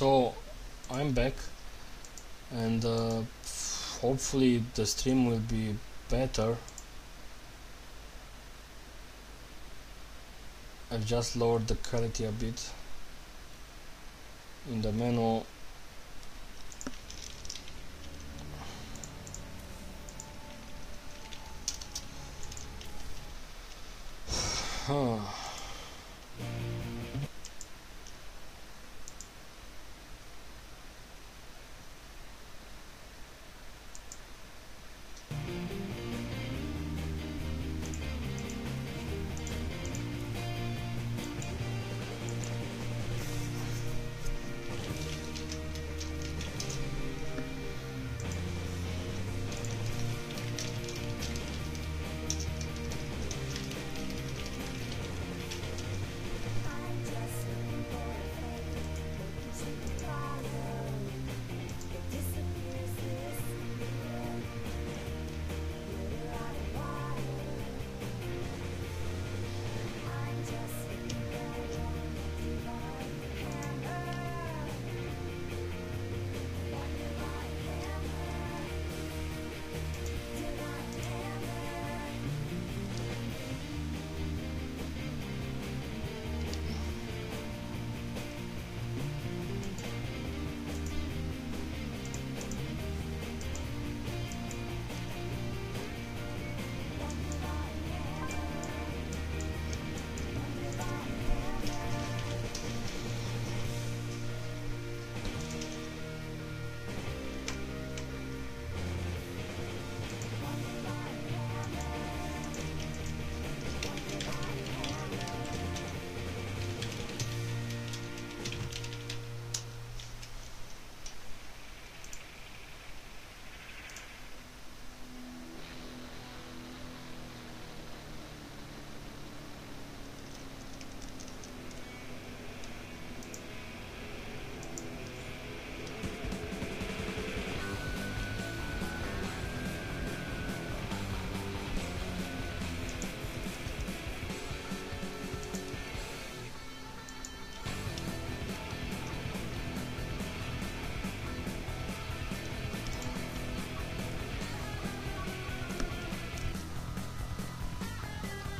So I'm back, and hopefully the stream will be better. I've just lowered the quality a bit in the menu.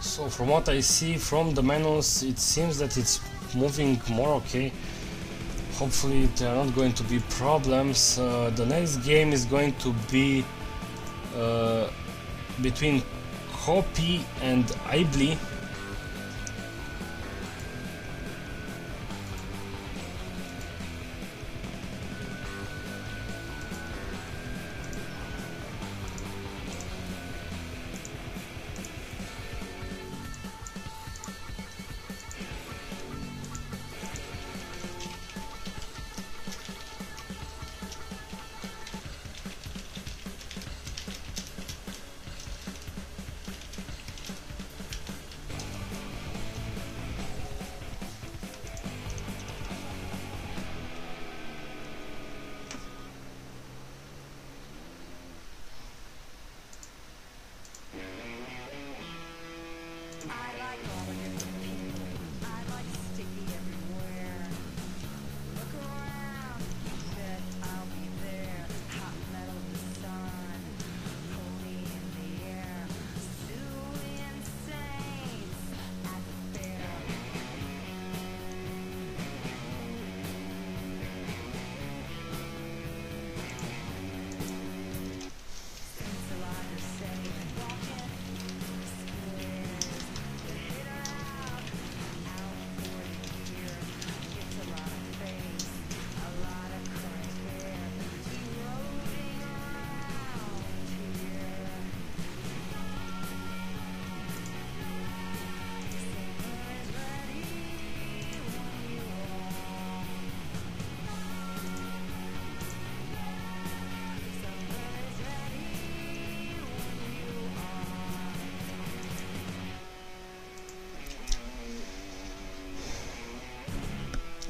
So from what I see from the menus, it seems that it's moving more okay. Hopefully there are not going to be problems. The next game is going to be between Copy and Ibly.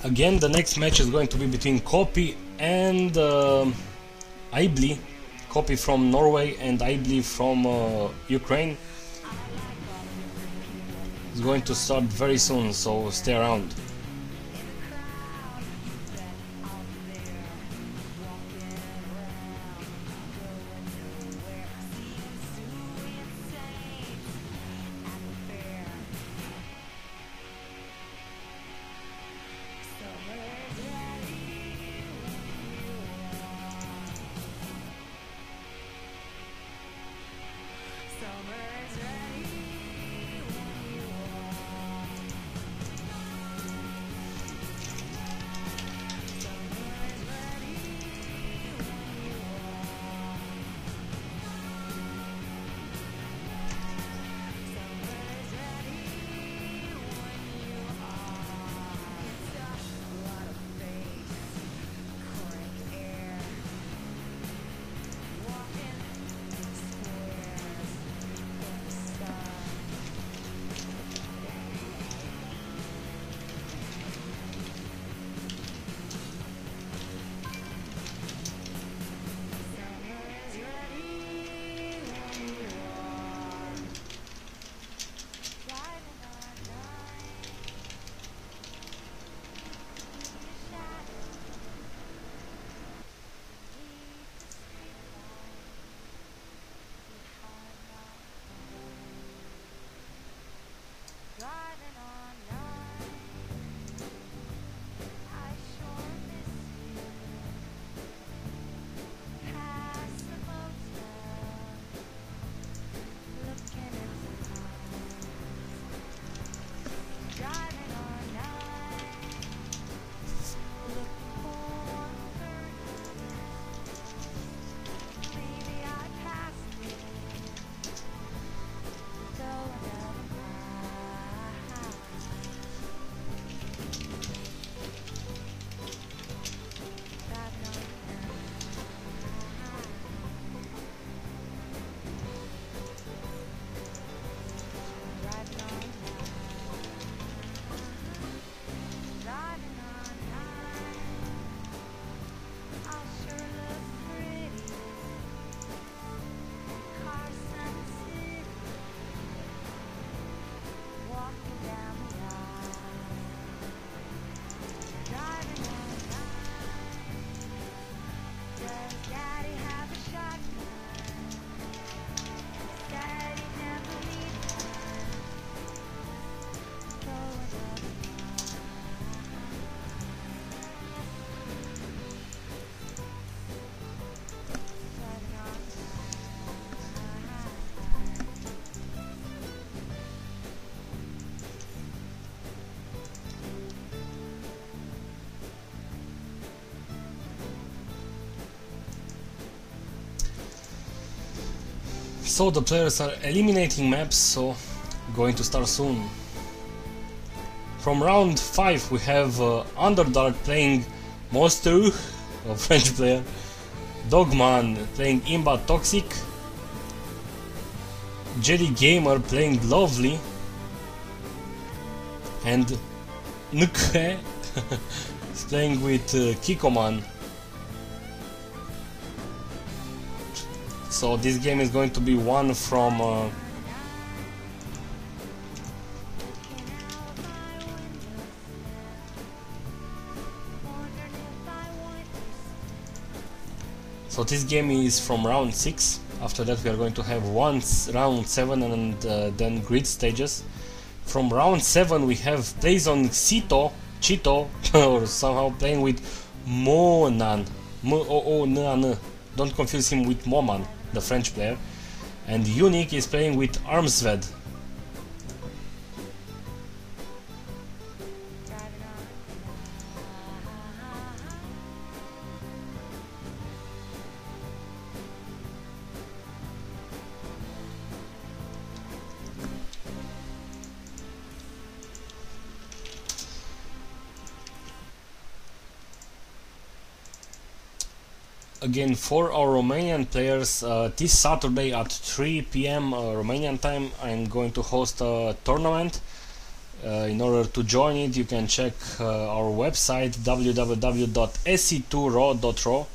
Again, the next match is going to be between Copy and Ibly. Copy from Norway and Ibly from Ukraine. It's going to start very soon, so stay around. So the players are eliminating maps, so going to start soon. From round 5 we have Underdark playing Monster, a French player, Dogman playing Imba Toxic, Jedi Gamer playing Lovely, and Nkhe is playing with Kikoman. So this game is going to be one from so this game is from round 6. After that we are going to have round 7 and then grid stages. From round 7 we have plays on Chito, or somehow playing with Monan. Don't confuse him with Moman, the French player. And Unique is playing with Armsved. Again, for our Romanian players, this Saturday at 3 PM Romanian time, I'm going to host a tournament. In order to join it, you can check our website www.sc2ro.ro.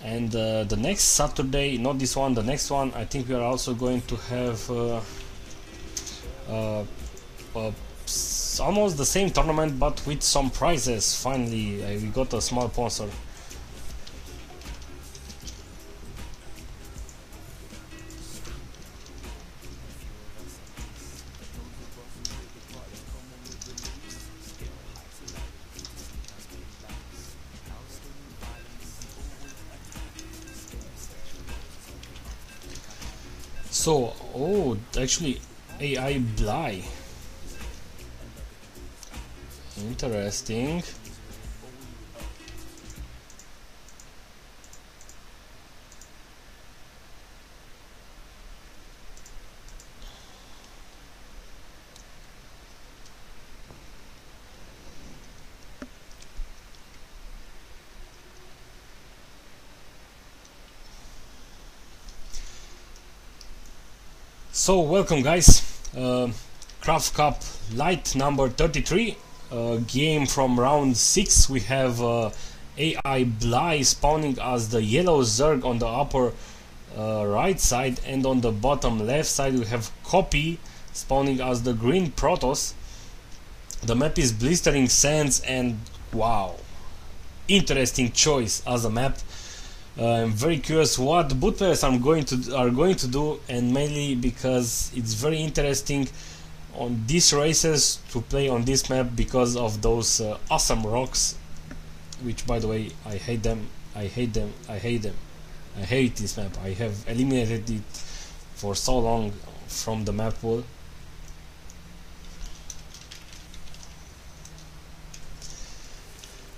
And the next Saturday, not this one, the next one, I think we are also going to have almost the same tournament, but with some prizes. Finally, we got a small sponsor. So, oh, actually, AI Bly. Interesting. So welcome guys, CraftCup Lite number 33, game from round 6. We have AI Bly spawning as the yellow Zerg on the upper right side, and on the bottom left side we have Copy spawning as the green Protoss. The map is Blistering Sands, and wow, interesting choice as a map. I'm very curious what boot players are going to do, and mainly because it's very interesting on these races to play on this map because of those awesome rocks, which by the way I hate them. I hate this map. I have eliminated it for so long from the map pool.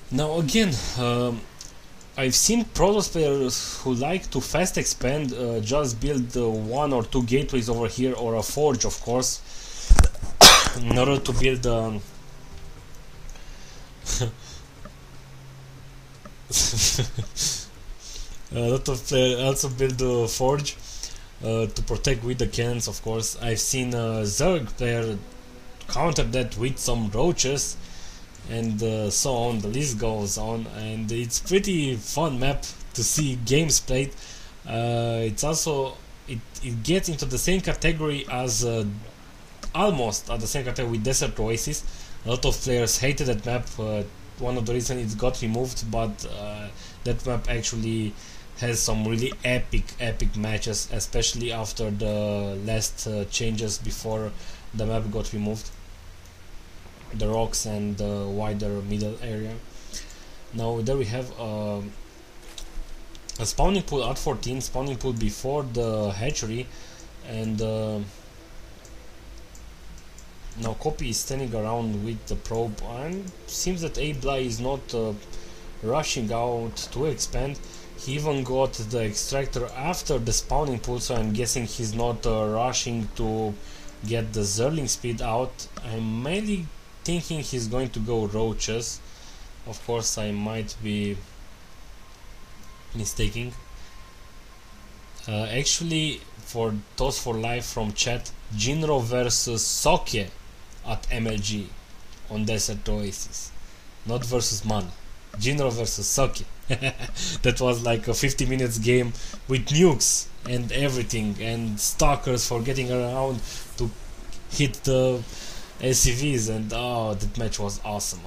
Now again, I've seen Protoss players who like to fast expand, just build 1 or 2 gateways over here, or a forge of course, in order to build a lot of players also build a forge to protect with the cannons of course. I've seen a Zerg player counter that with some roaches, and so on, the list goes on, and it's pretty fun map to see games played. It's also it gets into the same category as almost at the same category with Desert Oasis. A lot of players hated that map. One of the reasons it got removed, but that map actually has some really epic matches, especially after the last changes before the map got removed, the rocks and the wider middle area. Now there we have a spawning pool at 14, spawning pool before the hatchery, and now Copy is standing around with the probe, and seems that A-Bly is not rushing out to expand. He even got the extractor after the spawning pool, so I'm guessing he's not rushing to get the Zerling speed out. I'm mainly thinking he's going to go roaches. Of course, I might be mistaking. Actually, for Toast for Life from chat, Jinro versus Soke at MLG on Desert Oasis, not versus Mana. Jinro versus Soke. That was like a 50 minutes game with nukes and everything, and stalkers for getting around to hit the SCVs, and oh, that match was awesome.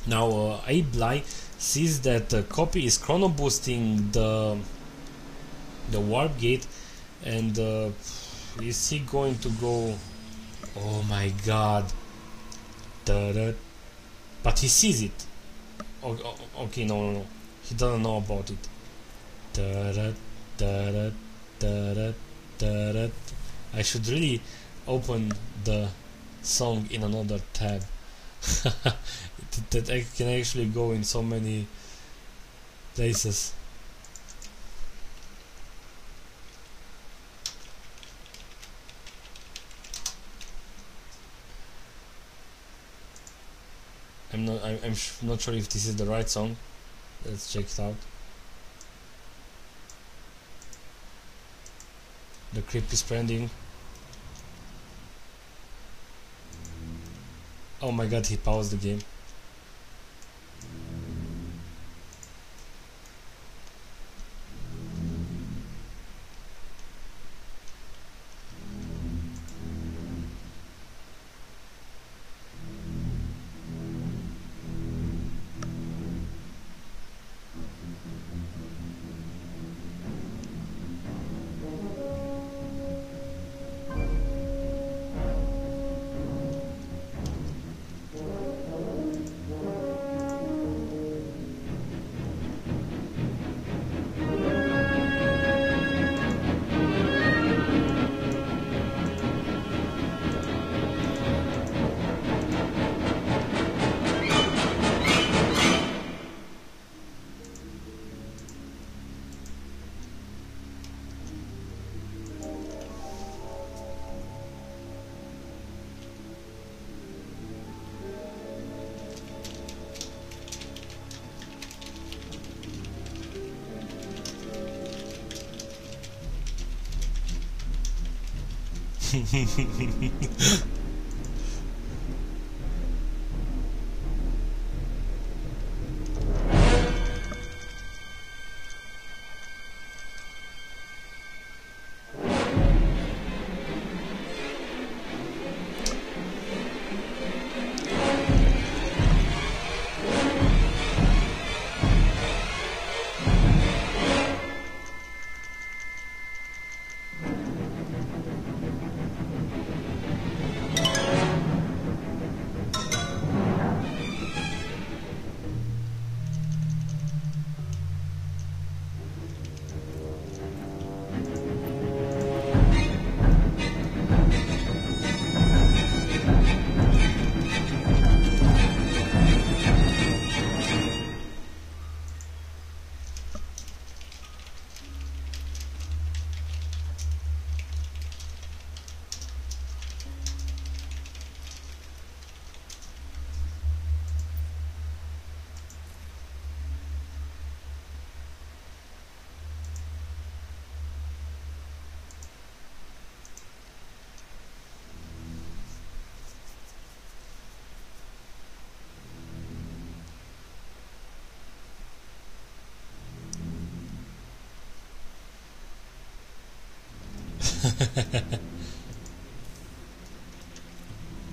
Now Ably sees that Copy is chrono boosting the warp gate, and is he going to go? Oh my god! But he sees it. Okay, no, he doesn't know about it. I should really open the song in another tab. That I can actually go in so many places. I'm not sure if this is the right song. Let's check it out. The creep is trending. Oh my god, he paused the game.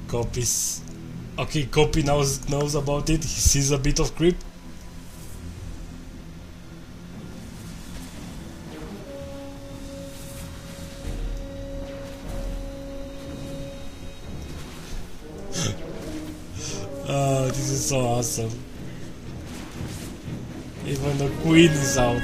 Copy's okay. Copy knows about it. He sees a bit of creep. Oh, this is so awesome. Even the queen is out.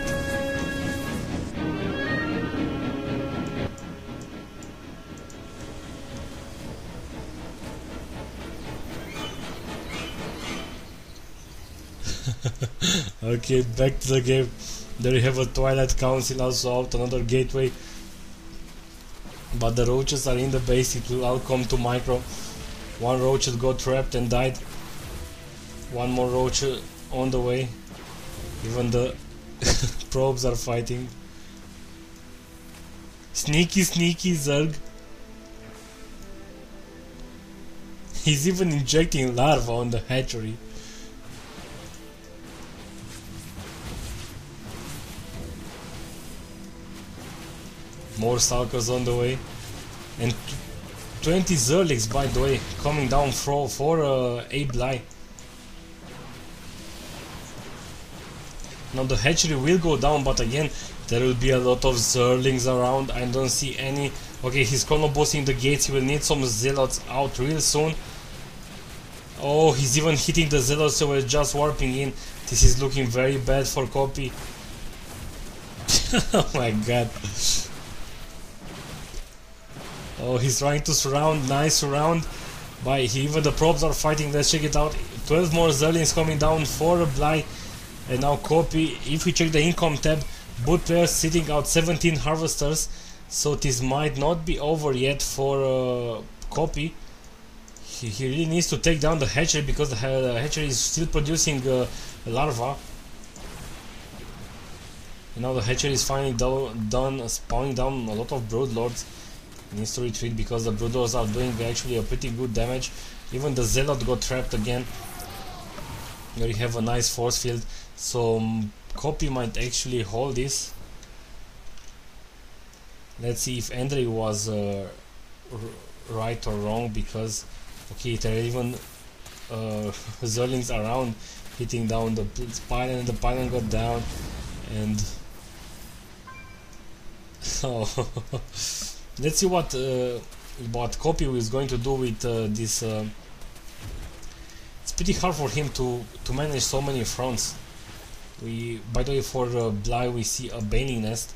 Okay, back to the game. There you have a Twilight Council also out, another gateway. But the roaches are in the base, it will all come to micro. One roach got trapped and died. One more roach on the way. Even the probes are fighting. Sneaky Zerg. He's even injecting larvae on the hatchery. More stalkers on the way. And 20 Zerlings, by the way, coming down for a Bly. Now the hatchery will go down, but again there will be a lot of Zerlings around. I don't see any. Okay, he's chrono bossing the gates. He will need some zealots out real soon. Oh, he's even hitting the zealots, so we're just warping in. This is looking very bad for Copy. Oh my god. Oh, he's trying to surround. Nice surround. Even the probes are fighting. Let's check it out. 12 more Zerlings coming down for a Bly. And now Copy. If we check the income tab, both players sitting out 17 harvesters. So this might not be over yet for Copy. He really needs to take down the hatchery, because the hatchery is still producing larvae. And now the hatchery is finally done spawning down a lot of broodlords. He needs to retreat because the broodlords are doing actually a pretty good damage. Even the zealot got trapped again. Here you have a nice force field, so Copy might actually hold this. Let's see if Andre was right or wrong, because okay, there are even Zerlings around hitting down the pylon, and the pylon got down, and oh. Let's see what Copy is going to do with this. It's pretty hard for him to manage so many fronts. By the way, for Bly we see a Baning Nest,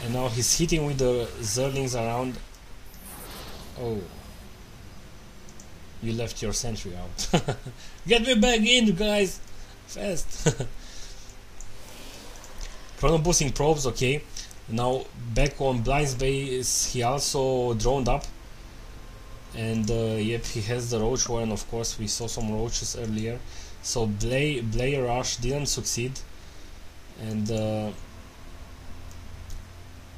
and now he's hitting with the Zerlings around. Oh, you left your sentry out. Get me back in, guys, fast. Chrono boosting probes, okay. Now back on Bly's base, he also droned up, and yep, he has the roach war, and of course we saw some roaches earlier. So Bly rush didn't succeed, and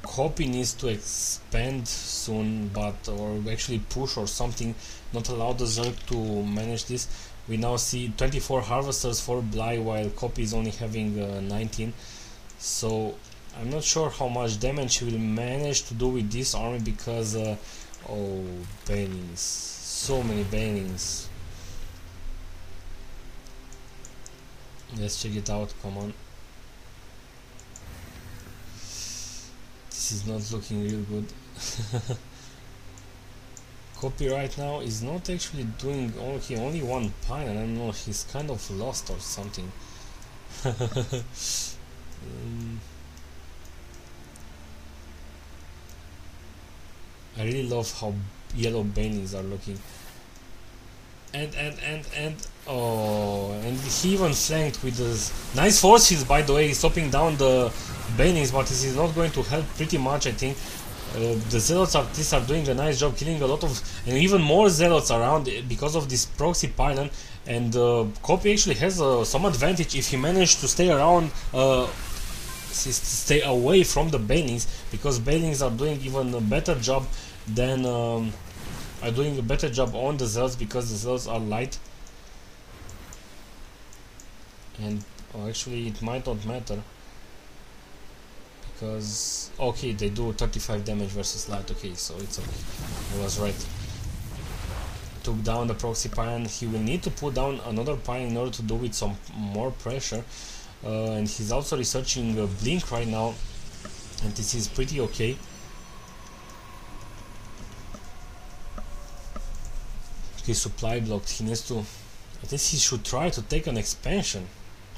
Copy needs to expand soon, or actually push or something, not allow the Zerg to manage this. We now see 24 harvesters for Bly, while Copy is only having 19. So I'm not sure how much damage he will manage to do with this army, because oh, banings, so many banings. Let's check it out, come on. This is not looking real good. Copy right now is not actually doing only one pine, and I don't know, he's kind of lost or something. I really love how yellow banings are looking. And oh, and he even flanked with this nice force fields, by the way, stopping down the banings, but this is not going to help pretty much, I think. The zealots are doing a nice job killing a lot of, and even more zealots around because of this proxy pylon, and Copy actually has some advantage if he managed to stay around, stay away from the banings, because banings are doing even a better job than are doing a better job on the zealots, because the zealots are light. And actually it might not matter, because okay, they do 35 damage versus light. Okay, so it's okay, I was right. Took down the proxy pine. He will need to put down another pine in order to do with some more pressure, and he's also researching blink right now, and this is pretty okay. Okay, supply blocked. He needs to, I think he should try to take an expansion.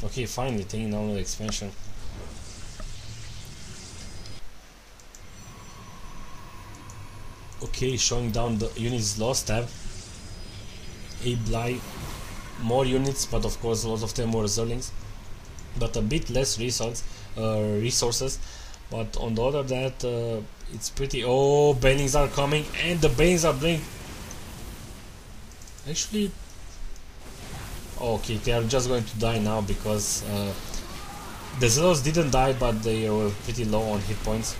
Okay, finally taking down the expansion. Okay, showing down the units lost tab. A Bly, more units, but of course a lot of them were Zerlings. but a bit less resources. But on the other that it's pretty. Oh, banings are coming, and the banings are doing. Actually, okay, they are just going to die now because the Zealots didn't die, but they were pretty low on hit points.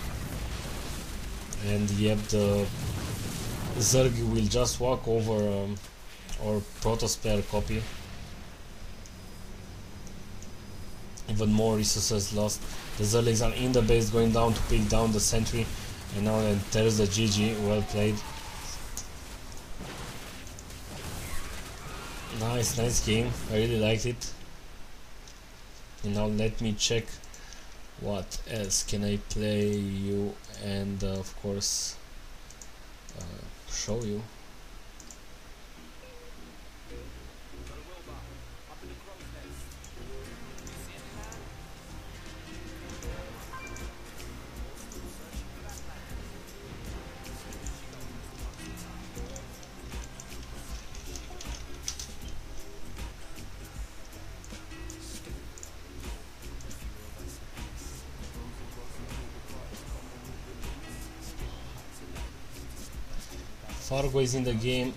And yep, the Zerg will just walk over or Protospare copy. Even more resources lost. The Zerlings are in the base going down to pick down the sentry, and now there's the GG. Well played. Nice game. I really liked it. And now let me check what else can I play you, and of course show you. Fargo is in the game.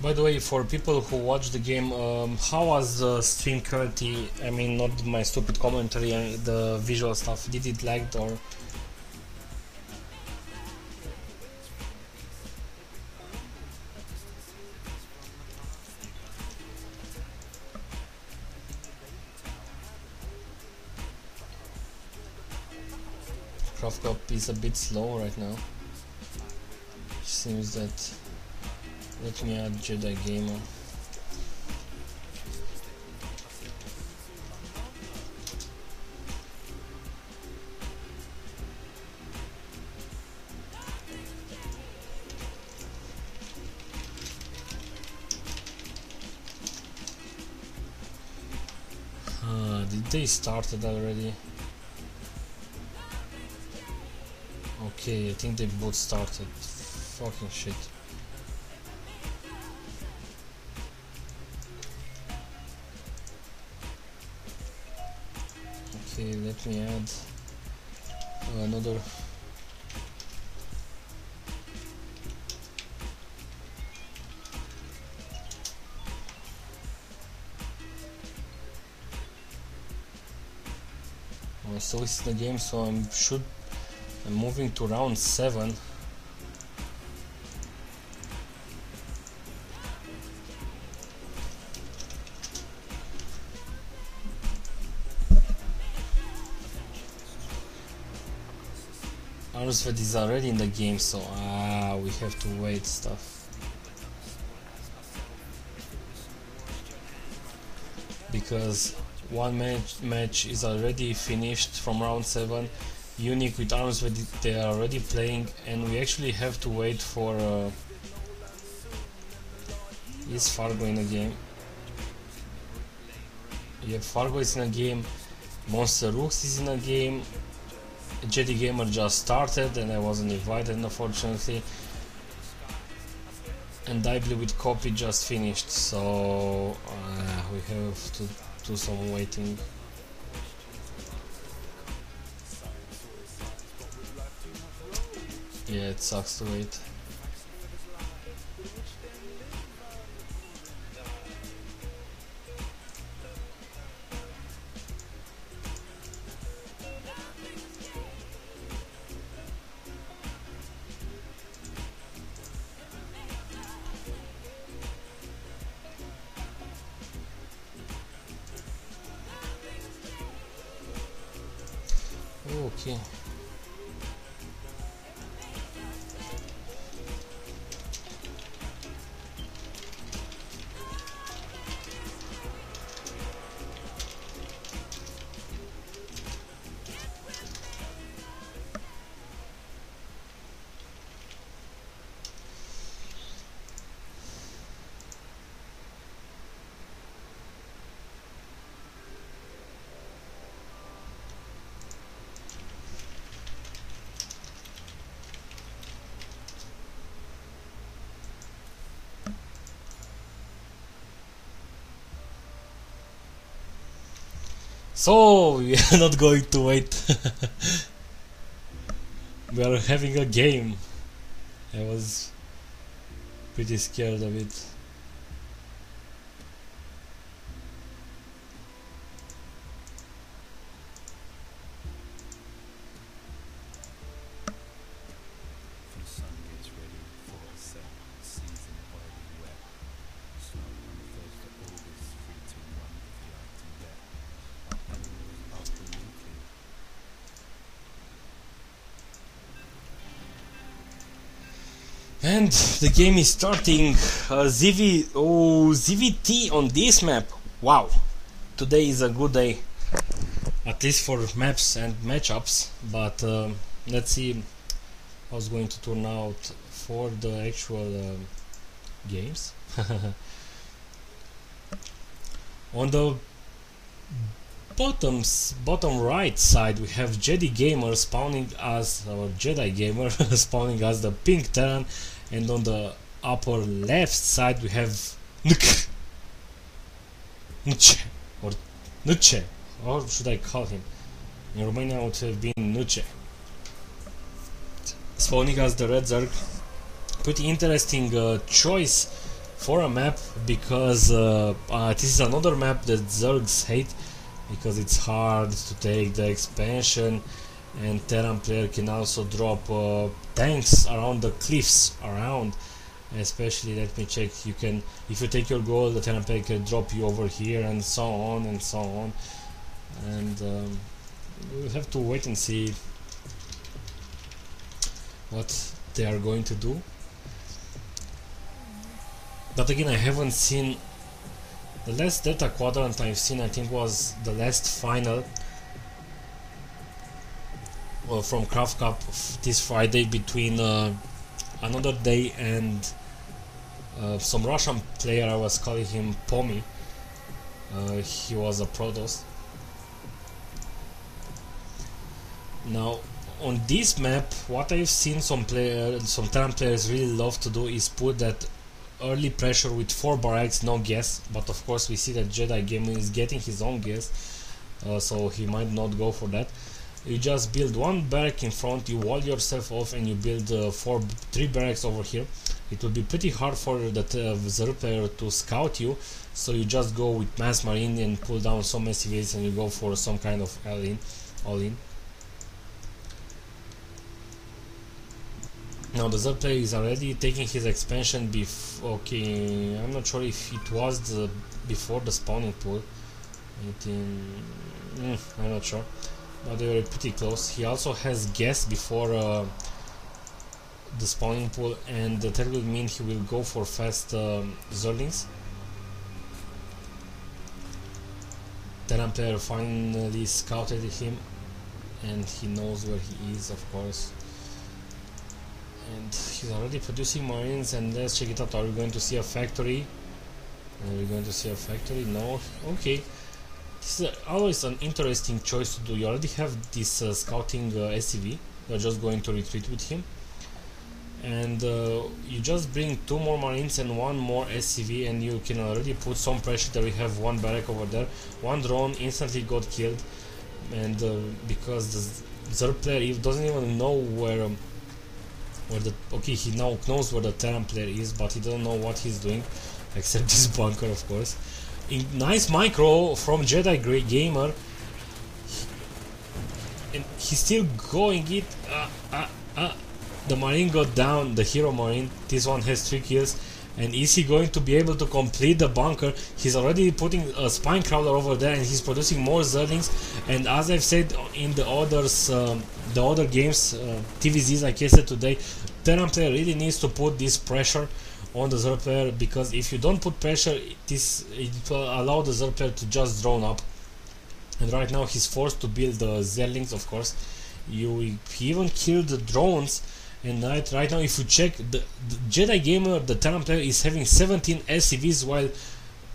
By the way, for people who watch the game, how was the stream quality? I mean, not my stupid commentary and the visual stuff. Did it lag or? CraftCup is a bit slow right now. Seems that. Let me add Jedi Gamer. Did they start it already? Okay, I think they both started. Fucking shit. Okay, let me add another. So it's the game, so I'm moving to round 7. Arsved is already in the game, so we have to wait stuff. Because one match is already finished from round 7. Unique with Arsved, they are already playing, and we actually have to wait for is Fargo in the game? Yeah, Fargo is in a game, Monster Rooks is in a game, Jedi Gamer just started and I wasn't invited, unfortunately, and Diebly with Copy just finished, so we have to do some waiting. Yeah, it sucks to wait. Okay. So we are not going to wait. We are having a game. I was pretty scared of it. And the game is starting. ZVT on this map. Wow, today is a good day, at least for maps and matchups. But let's see how it's going to turn out for the actual games. On the bottom right side we have Jedi Gamer spawning as our Jedi Gamer spawning as the pink Terran, and on the upper left side we have Nuce, or Nuce, or should I call him? In Romania it would have been Nuce, spawning as the red Zerg. Pretty interesting choice for a map, because this is another map that Zergs hate, because it's hard to take the expansion, and Terran player can also drop tanks around the cliffs around. Especially, let me check, you can, if you take your goal, the Terran player can drop you over here, and so on and so on. And we'll have to wait and see what they are going to do. But again, I haven't seen the last Delta Quadrant I've seen. I think was the last final from CraftCup this Friday, between Another Day and some Russian player. I was calling him Pomi. He was a Protoss. Now on this map, what I've seen some Terran players really love to do is put that early pressure with 4 barracks, no gas. But of course we see that Jedi Gamer is getting his own gas, so he might not go for that. You just build 1 barrack in front, you wall yourself off, and you build 3 barracks over here. It will be pretty hard for the Zerg player to scout you, so you just go with mass marine and pull down some SCVs, and you go for some kind of all-in. Now the Zerg player is already taking his expansion okay, I'm not sure if it was before the spawning pool. I'm not sure, but they were pretty close. He also has gas before the spawning pool, and that will mean he will go for fast Zerlings. Terran player finally scouted him, and he knows where he is, of course. And he's already producing marines, and let's check it out. Are we going to see a factory? Are we going to see a factory? No. Okay. This is always an interesting choice to do. You already have this scouting SCV. You're just going to retreat with him. And you just bring 2 more marines and 1 more SCV, and you can already put some pressure that we have 1 barrack over there. 1 drone instantly got killed. And because the Zerg player doesn't even know where okay, he now knows where the Terran player is, but he doesn't know what he's doing, except this bunker, of course. Nice micro from Jedi Gamer, and he's still going it. The marine got down, the hero marine. This one has 3 kills, And is he going to be able to complete the bunker? He's already putting a spine crawler over there, and he's producing more Zerlings. And as I've said in the other games, TVZs, like I said today, Terran player really needs to put this pressure on the Zerg player, because if you don't put pressure, it will allow the Zerg player to just drone up. And right now he's forced to build the Zerlings, of course. He even killed the drones. And right now, if you check, the Jedi Gamer, the Terran player, is having 17 SCVs, while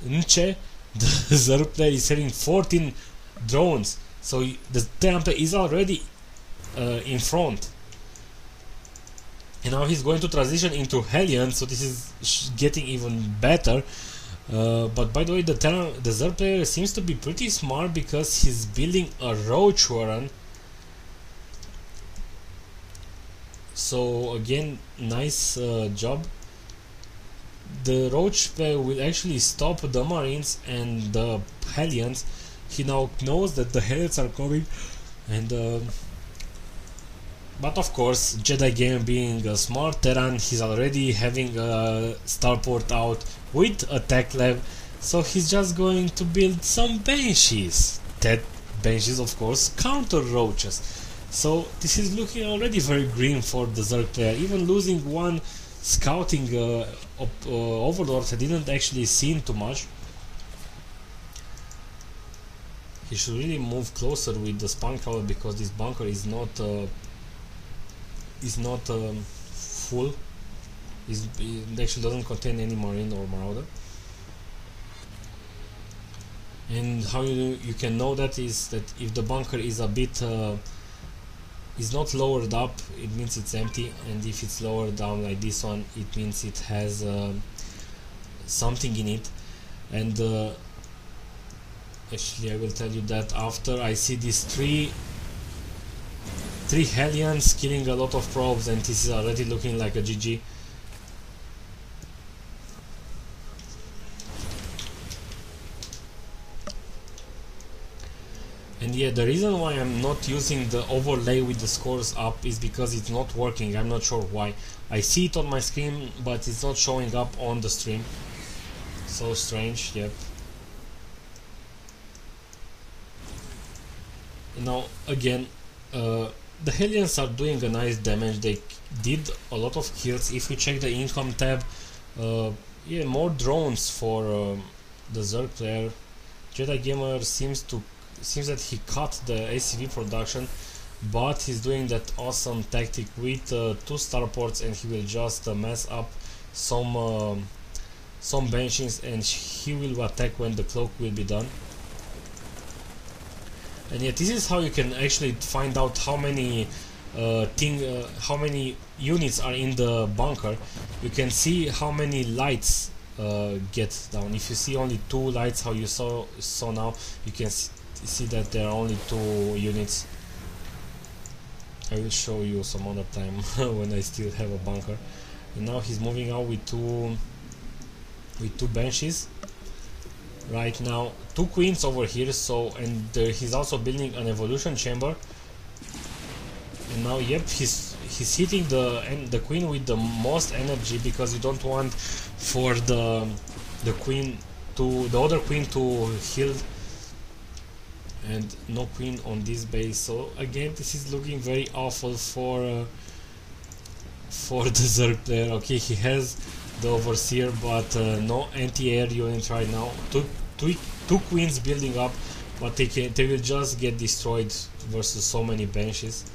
Nche, the Zerg player, is having 14 drones. So the Terran player is already in front. And now he's going to transition into Hellion, so this is getting even better. But by the way, the Zerg player seems to be pretty smart, because he's building a Roach Warren. So again, nice job. The Roach player will actually stop the Marines and the Hellions. He now knows that the Hellions are coming, and but of course, Jedi Game being a smart Terran, he's already having a starport out with a tech lab, so he's just going to build some Banshees. That Banshees, of course, counter Roaches. So this is looking already very green for the Zerg player. Even losing one scouting overlord, I didn't actually see too much. He should really move closer with the spawn crawler, because this bunker is not full. It actually doesn't contain any Marine or Marauder. And how you can know that is that if the bunker is a bit is not lowered up, it means it's empty, and if it's lowered down like this one, it means it has something in it. And actually I will tell you that after I see these three Hellions killing a lot of probes, and this is already looking like a GG. And yeah, the reason why I'm not using the overlay with the scores up is because it's not working. I'm not sure why. I see it on my screen, but it's not showing up on the stream. So strange, yep. Now, again, the Hellions are doing a nice damage. They did a lot of kills. If you check the income tab, yeah, more drones for the Zerg player. Jedi Gamer seems that he cut the ACV production, but he's doing that awesome tactic with 2 starports, and he will just mess up some benchings, and he will attack when the cloak will be done. And yet this is how you can actually find out how many units are in the bunker. You can see how many lights get down. If you see only 2 lights, how you saw now, you can see that there are only 2 units. I will show you some other time when I still have a bunker. And now he's moving out with two Banshees. Right now 2 queens over here, so, and he's also building an evolution chamber. And now, yep, he's hitting the queen with the most energy, because you don't want for the other queen to heal, and no queen on this base. So again, this is looking very awful for the Zerg player. Okay, he has the overseer, but no anti-air unit right now. Two queens building up, but they will just get destroyed versus so many Banshees.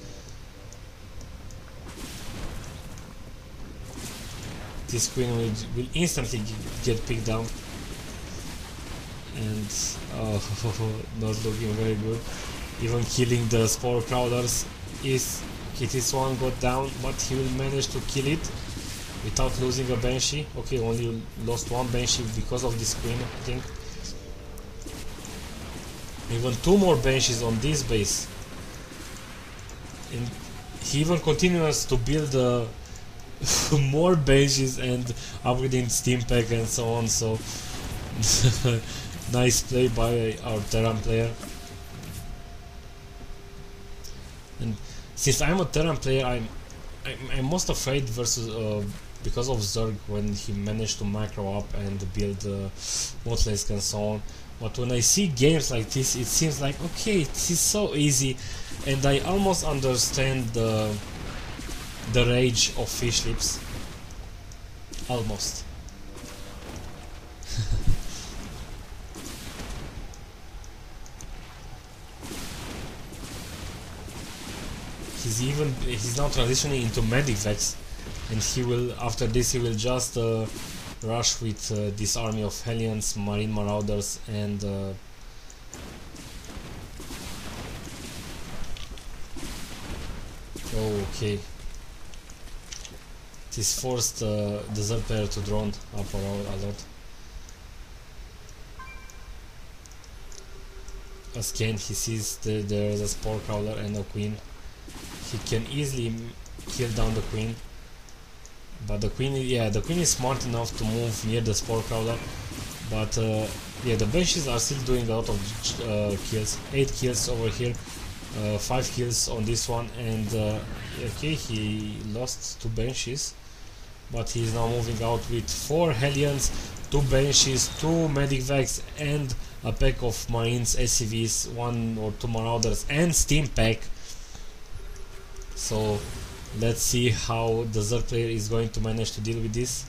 This queen will instantly get picked down, and not looking very good. Even killing the spore crawlers this one got down, but he will manage to kill it without losing a Banshee. Okay, only lost 1 Banshee because of this queen, I think. Even 2 more Banshees on this base, and he even continues to build more Banshees and upgrading Steam Pack and so on. So nice play by our Terran player. And since I'm a Terran player, I'm most afraid versus because of Zerg when he managed to macro up and build Motleysk and so on. But when I see games like this, it seems like, okay, this is so easy, and I almost understand the rage of Fish Lips. Almost. He's now transitioning into Medic Vex, and he will, after this, he will just rush with this army of Hellions, Marine Marauders, and okay. This forced the Zerg player to drone up around a lot. As Ken, he sees there's a Spore Crawler and a Queen. He can easily kill down the Queen, but the Queen is smart enough to move near the Spore Crawler. But yeah, the Banshees are still doing a lot of kills. 8 kills over here, 5 kills on this one, and okay, he lost 2 Banshees, but he's now moving out with 4 Hellions, 2 Banshees, 2 Medic Vex, and a pack of Marines, SCVs, 1 or 2 Marauders, and Steam Pack. So let's see how the Zerg player is going to manage to deal with this.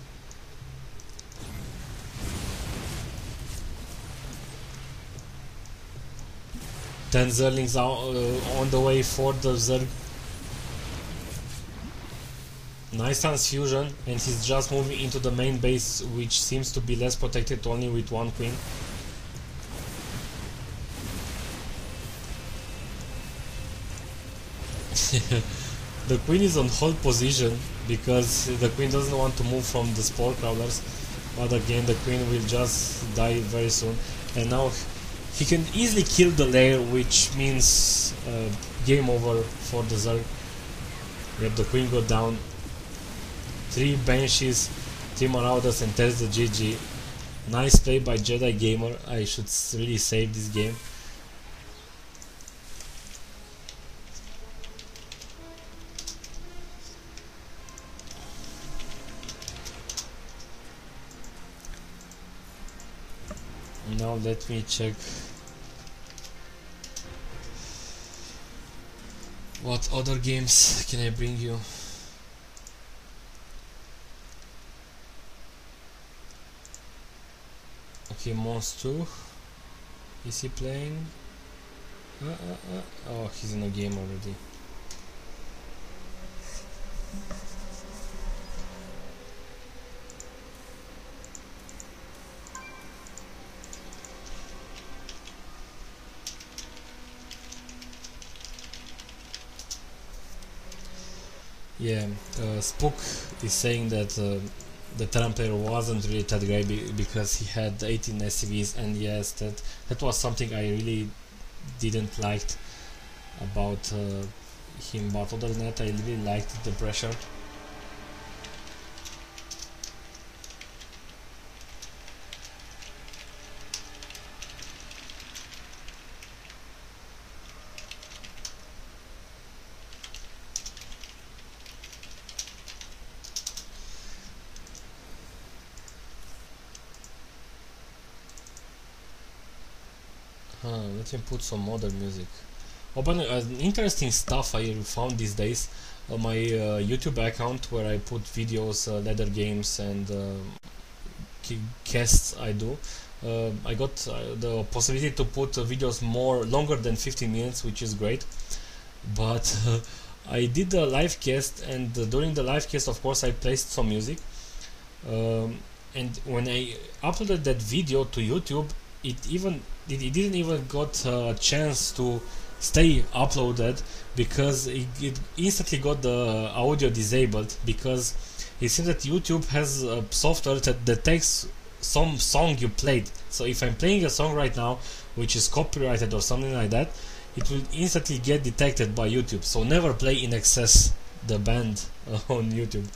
Ten Zerlings are on the way for the Zerg. Nice transfusion, and he's just moving into the main base, which seems to be less protected, only with 1 Queen. The Queen is on hold position because the Queen doesn't want to move from the Spore Crawlers, but again the Queen will just die very soon, and now he can easily kill the lair, which means game over for the Zerg. Yep, the Queen got down. 3 Banshees, 3 Marauders, and there's the GG. Nice play by Jedi Gamer. I should really save this game. Now let me check what other games can I bring you. Okay, Mons 2. Is he playing? Oh, he's in a game already. Yeah, Spook is saying that the Terran player wasn't really that great because he had 18 SCVs, and yes, that was something I really didn't like about him, but other than that I really liked the pressure. Let me put some modern music. Oh, but interesting stuff I found these days on my YouTube account, where I put videos, ladder games, and casts I do. I got the possibility to put videos longer than 15 minutes, which is great. But I did a live cast, and during the live cast, of course, I placed some music. And when I uploaded that video to YouTube, it didn't even got a chance to stay uploaded, because it instantly got the audio disabled, because it seems that YouTube has a software that detects some song you played. So if I'm playing a song right now which is copyrighted or something like that, it will instantly get detected by YouTube. So never play in excess the band on YouTube.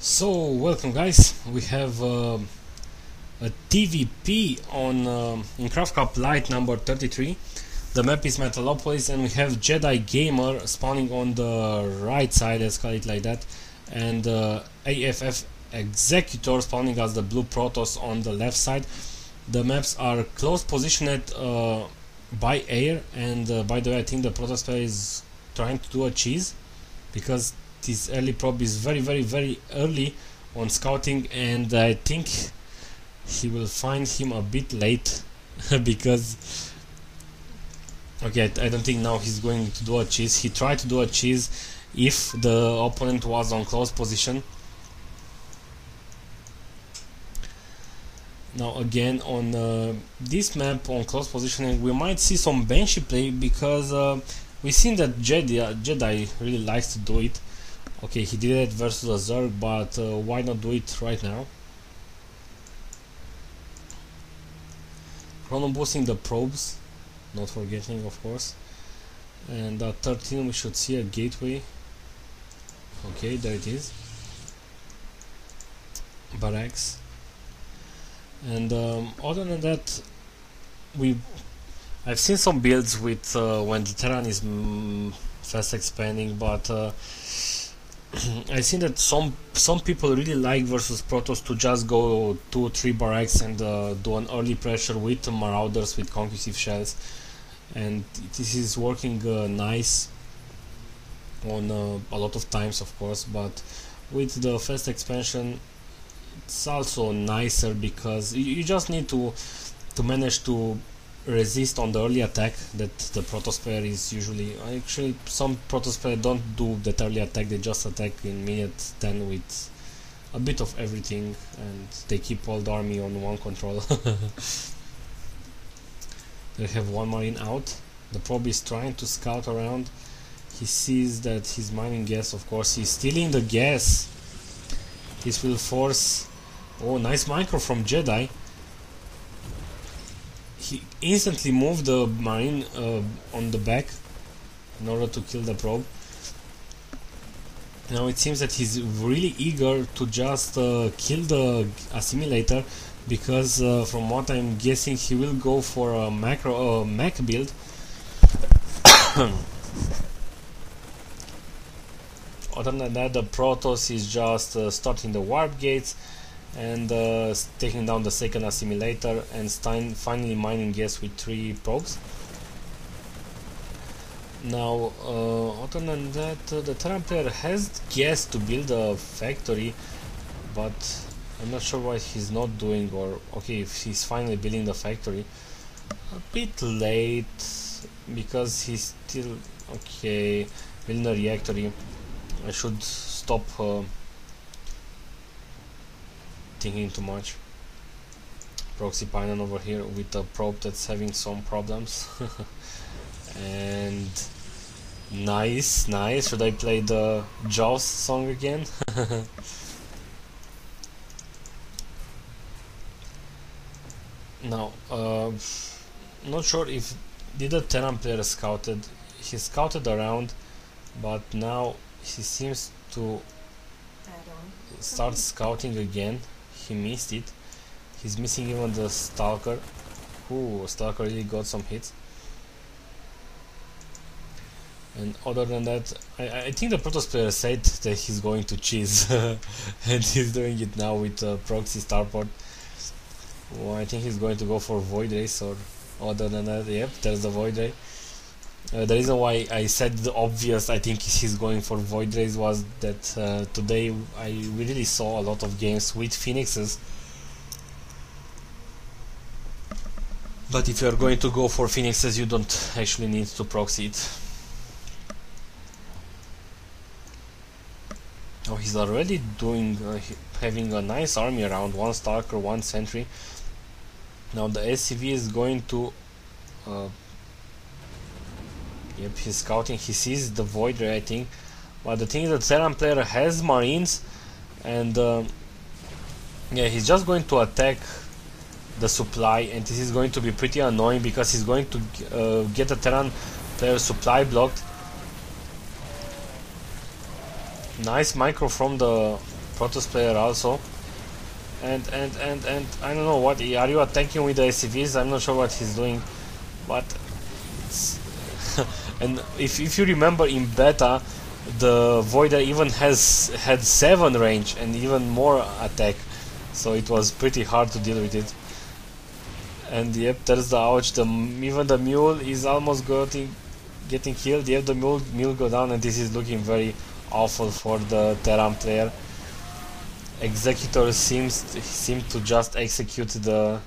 So, welcome guys, we have a TVP on in CraftCup Lite number 33. The map is Metalopolis and we have Jedi Gamer spawning on the right side, let's call it like that, and AFF Executor spawning as the blue Protoss on the left side. The maps are close positioned by air, and by the way, I think the Protoss player is trying to do a cheese because this early probe is very early on scouting, and I think he will find him a bit late because okay, I don't think now he's going to do a cheese. He tried to do a cheese if the opponent was on close position. Now again on this map on close positioning we might see some Banshee play because we've seen that Jedi really likes to do it. Okay, he did it versus a Zerg, but why not do it right now? Chrono boosting the probes, not forgetting of course. And at 13 we should see a gateway. Okay, there it is. Barracks. And other than that, I've seen some builds with when the Terran is fast expanding, but I've seen that some people really like versus Protoss to just go 2-3 barracks and do an early pressure with Marauders with concussive shells, and this is working nice on a lot of times of course, but with the fast expansion it's also nicer because you just need to manage to resist on the early attack that the Protoss player is usually. Actually, some Protoss player don't do that early attack, they just attack in minute 10 with a bit of everything, and they keep all the army on one control. They have one marine out. The probe is trying to scout around. He sees that he's mining gas, of course. He's stealing the gas. This will force... Oh, nice micro from Jedi. He instantly moved the marine on the back in order to kill the probe. Now it seems that he's really eager to just kill the assimilator, because from what I'm guessing he will go for a mech build. Other than that, the Protoss is just starting the warp gates and taking down the second assimilator and finally mining gas with 3 probes. Now other than that, the Terran player has gas to build a factory, but I'm not sure why he's not doing, or okay, if he's finally building the factory. A bit late because he's still okay building a reactor. I should stop thinking too much. Proxy Pylon over here with a probe that's having some problems. And nice. Should I play the Jaws song again? Now, not sure if did the Terran player scouted. He scouted around, but now he seems to start scouting again. He missed it. He's missing even the Stalker. Ooh, Stalker really got some hits. And other than that, I think the Protoss player said that he's going to cheese, and he's doing it now with proxy starport. Well, I think he's going to go for Void Race, or other than that, yep, there's the Void Ray. The reason why I said the obvious, I think he's going for Void Rays, was that today we really saw a lot of games with Phoenixes. But if you're going to go for Phoenixes, you don't actually need to proxy it. Oh, he's already doing, having a nice army around, 1 Stalker, 1 Sentry. Now the SCV is going to... Yep, he's scouting. He sees the Void Ray, I think. But the thing is that Terran player has Marines, and yeah, he's just going to attack the supply, and this is going to be pretty annoying because he's going to get the Terran player supply blocked. Nice micro from the Protoss player also. And I don't know what, are you attacking with the SCVs? I'm not sure what he's doing, but it's and if you remember in beta, the Voider even had 7 range and even more attack, so it was pretty hard to deal with it. And yep, there's the ouch. Even the mule is almost getting killed. Yep, the mule go down, and this is looking very awful for the Terran player. Executor seemed to just execute the.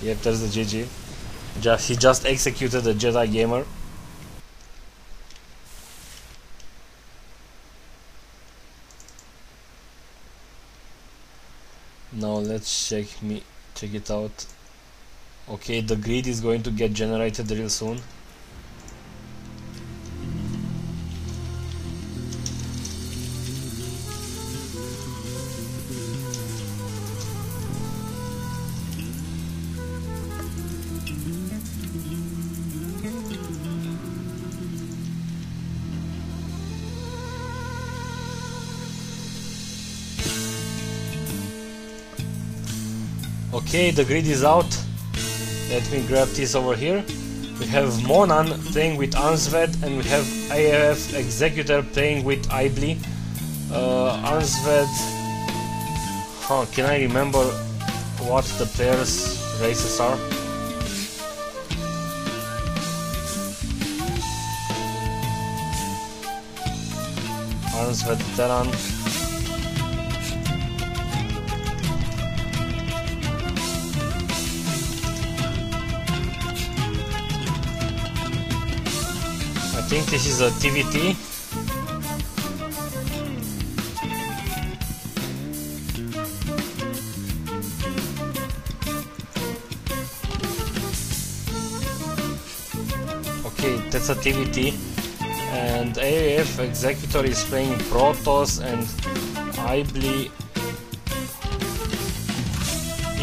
Yep, there's the GG. He just executed the Jedi gamer. Now let's check it out. Okay, the grid is going to get generated real soon. Okay, the grid is out. Let me grab this over here. We have Monan playing with Ansved, and we have AF Executor playing with Ibli. Ansved... can I remember what the players' races are? Ansved Terran. I think this is a TVT. Okay, that's a TVT. And AAF Executor is playing Protoss, and Ibli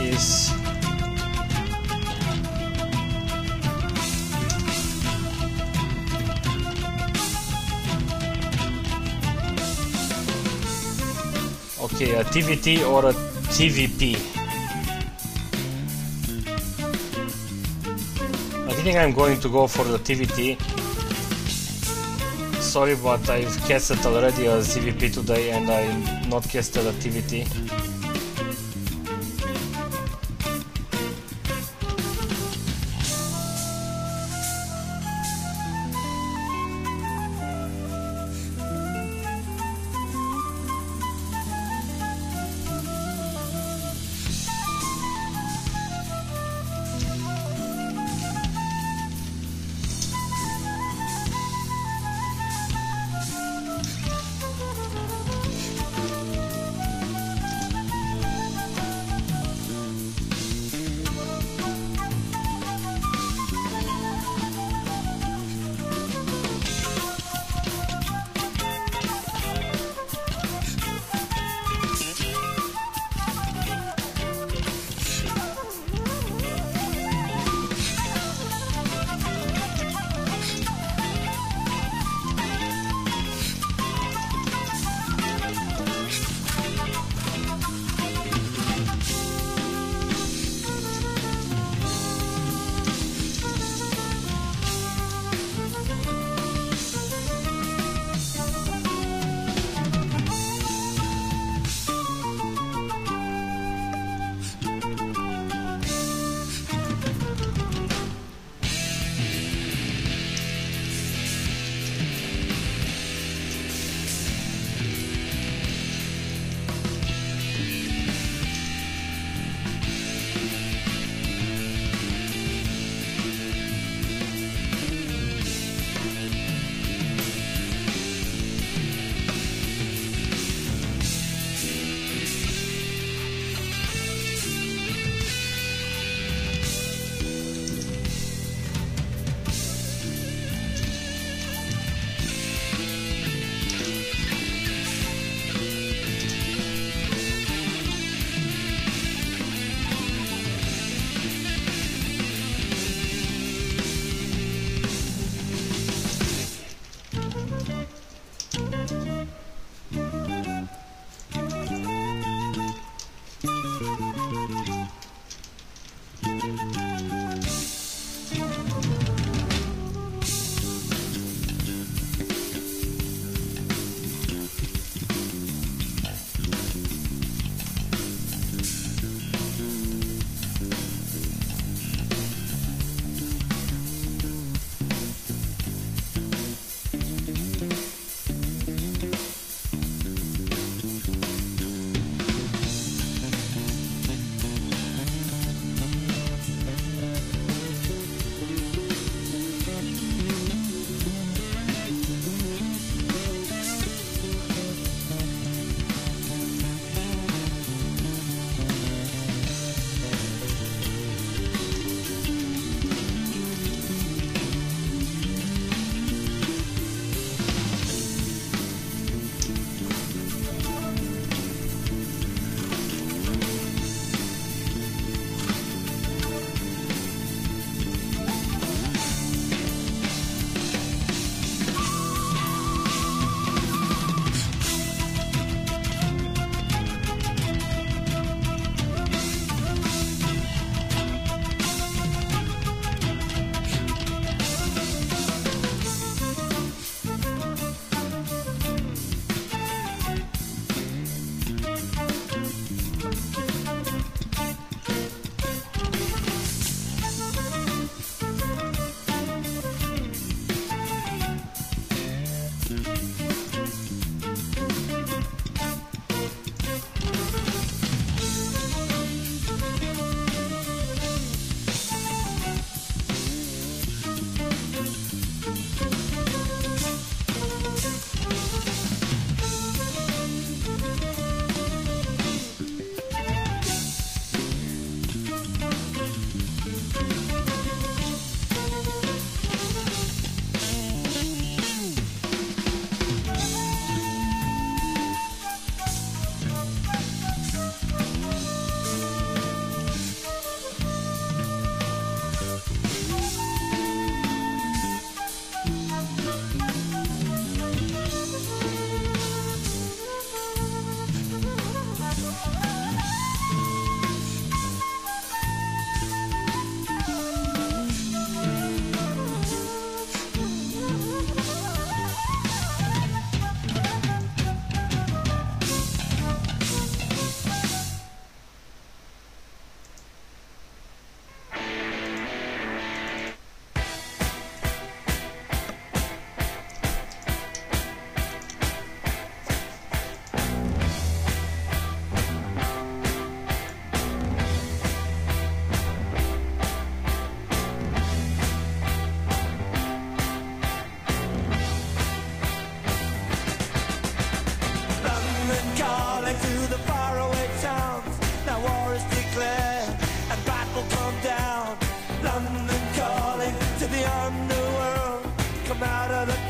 is... Okay, a TVT or a TVP. I think I'm going to go for the TVT. Sorry, but I've casted already a CVP today and I not casted a TVT.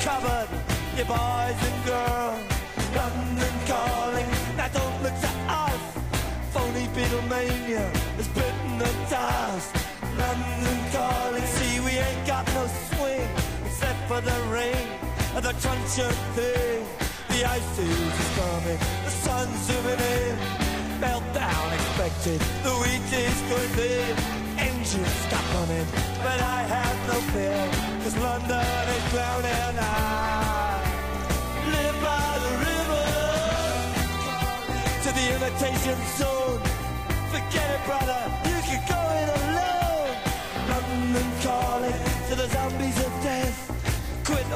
covered, you boys and girls. London calling, now don't look to us. Phony Beatlemania has bitten the dust. London calling, see we ain't got no swing except for the rain and the truncheon thing. The ice is coming, the sun's zooming in. Meltdown expected, the wheat is going big. Engines stop running, but I have no fear, 'cause London is drowning. I live by the river to the imitation zone. Forget it, brother, you can go it alone. London calling to the zombies of death. Quit.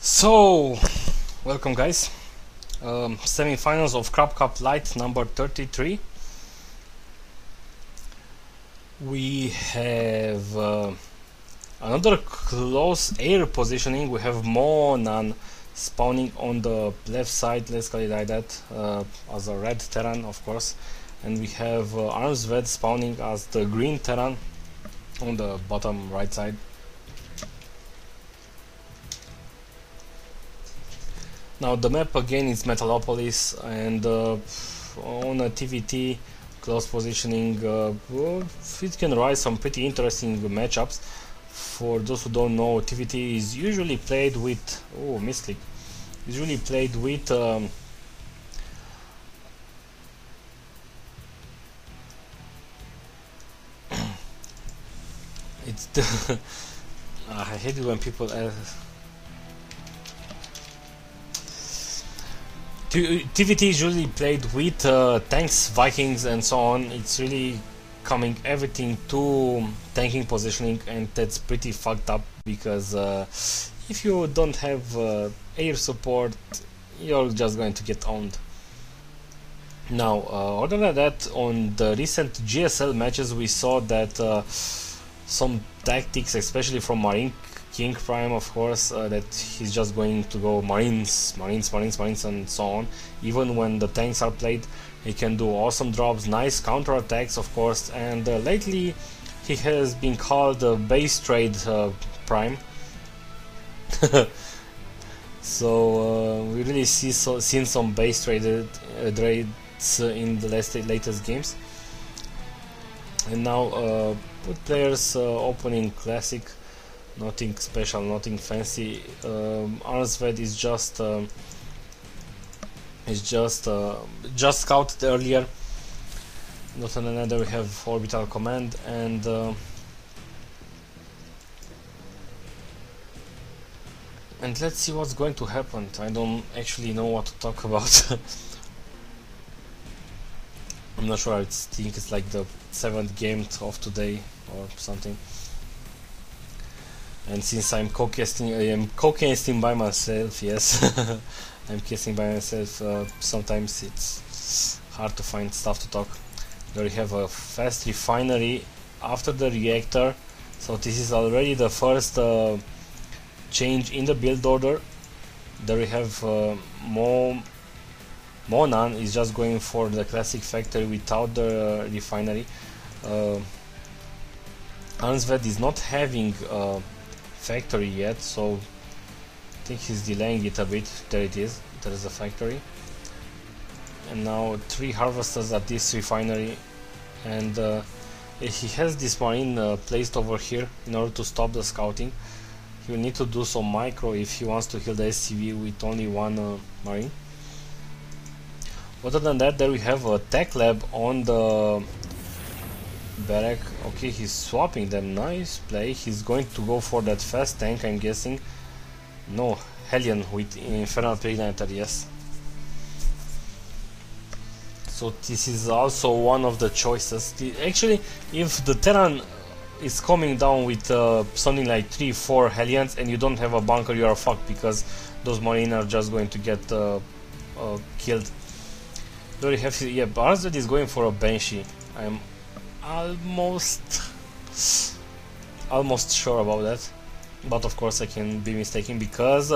So, welcome guys. Semi-finals of CraftCup Lite number 33. We have another close air positioning. We have Monan spawning on the left side, let's call it like that, as a red Terran, of course, and we have Armsved spawning as the green Terran on the bottom right side. Now the map again is Metalopolis, and on a TVT close positioning, it can rise some pretty interesting matchups. For those who don't know, TVT is usually played with Mystic. Usually played with it's the I hate it when people TVT is usually played with tanks, Vikings, and so on. It's really coming everything to tanking positioning, and that's pretty fucked up, because if you don't have air support, you're just going to get owned. Now, other than that, on the recent GSL matches, we saw that some tactics, especially from Marine King Prime, of course, that he's just going to go Marines, and so on. Even when the tanks are played, he can do awesome drops, nice counter attacks, of course. And lately, he has been called base trade Prime. So we really seen some base traded trades in the latest games. And now, with players opening classic. Nothing special, nothing fancy. Arnsved is just scouted earlier. Not another. We have orbital command, and let's see what's going to happen. I don't actually know what to talk about. I'm not sure. I think it's like the 7th game of today or something. And since I'm co-casting, I am co-casting by myself, yes. I'm casting by myself, sometimes it's hard to find stuff to talk. There we have a fast refinery after the reactor, so this is already the first change in the build order. There we have Monan is just going for the classic factory without the refinery. Arnsved is not having factory yet, so I think he's delaying it a bit. There it is, there is a factory, and now 3 harvesters at this refinery, and he has this marine placed over here in order to stop the scouting. He will need to do some micro if he wants to heal the SCV with only 1 marine. Other than that, there we have a tech lab on the barrack. Okay, he's swapping them. Nice play. He's going to go for that fast tank, I'm guessing. No, Hellion with Infernal Preigniter, yes. So this is also one of the choices. Actually, if the Terran is coming down with something like 3-4 Hellions and you don't have a bunker, you are fucked, because those Marine are just going to get killed. There you have, yeah, Arnsved is going for a Banshee. I'm almost sure about that, but of course I can be mistaken, because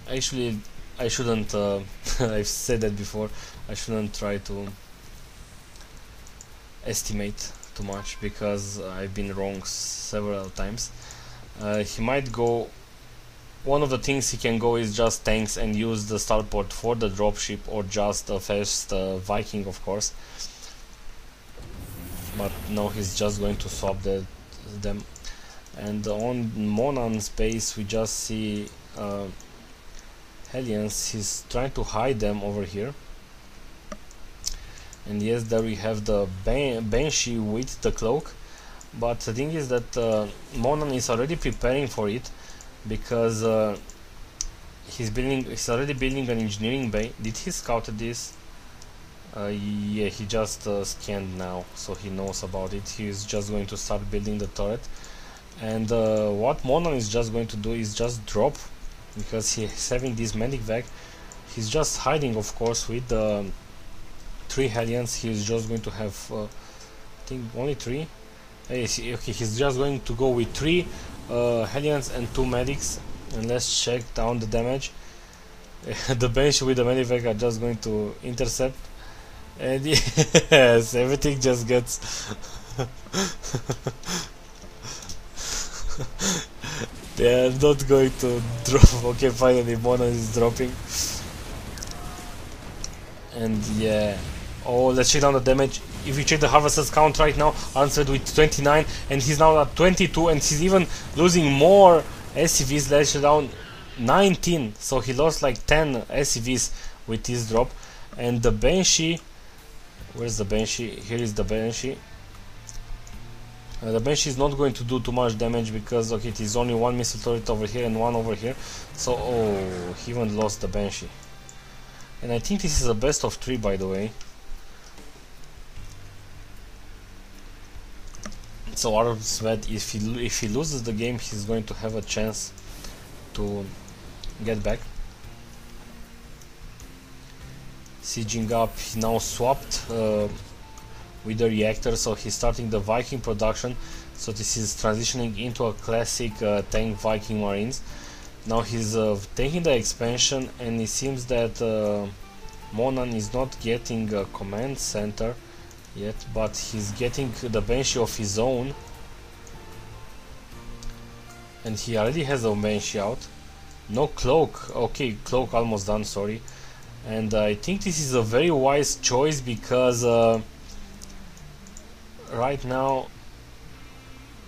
actually I shouldn't I've said that before, I shouldn't try to estimate too much because I've been wrong several times. He might go. One of the things he can go is just tanks and use the starport for the dropship, or just a fast Viking, of course. But no, he's just going to swap them. And on Monan's base we just see Hellions. He's trying to hide them over here. And yes, there we have the Banshee with the cloak. But the thing is that Monan is already preparing for it, because he's already building an engineering bay. Did he scout this? Yeah, he just scanned now, so he knows about it. He's just going to start building the turret. And what Monan is just going to do is just drop, because he's having this medic vac. He's just hiding, of course, with the 3 Hellions. He's just going to have I think only 3. Okay, he's just going to go with 3 Hellions and 2 medics. And let's check down the damage. The Banshee with the medic vac are just going to intercept. And yes, everything just gets they are not going to drop. Okay, finally Monan is dropping. And yeah, oh, let's check down the damage. If you check the harvester's count right now, Arnsved with 29, and he's now at 22, and he's even losing more SCVs. Let's check down 19, so he lost like 10 SCVs with this drop. And the Banshee, where's the Banshee? Here is the Banshee. The Banshee is not going to do too much damage, because okay, it is only 1 missile turret over here and 1 over here. So oh, he even lost the Banshee. And I think this is a best of 3, by the way. So Arnsved, if he loses the game, he's going to have a chance to get back. Sieging up, he now swapped with the reactor, so he's starting the Viking production. So this is transitioning into a classic tank Viking Marines. Now he's taking the expansion, and it seems that Monan is not getting a command center yet, but he's getting the Banshee of his own. And he already has a Banshee out. No cloak. Okay, cloak almost done, sorry. And I think this is a very wise choice, because right now,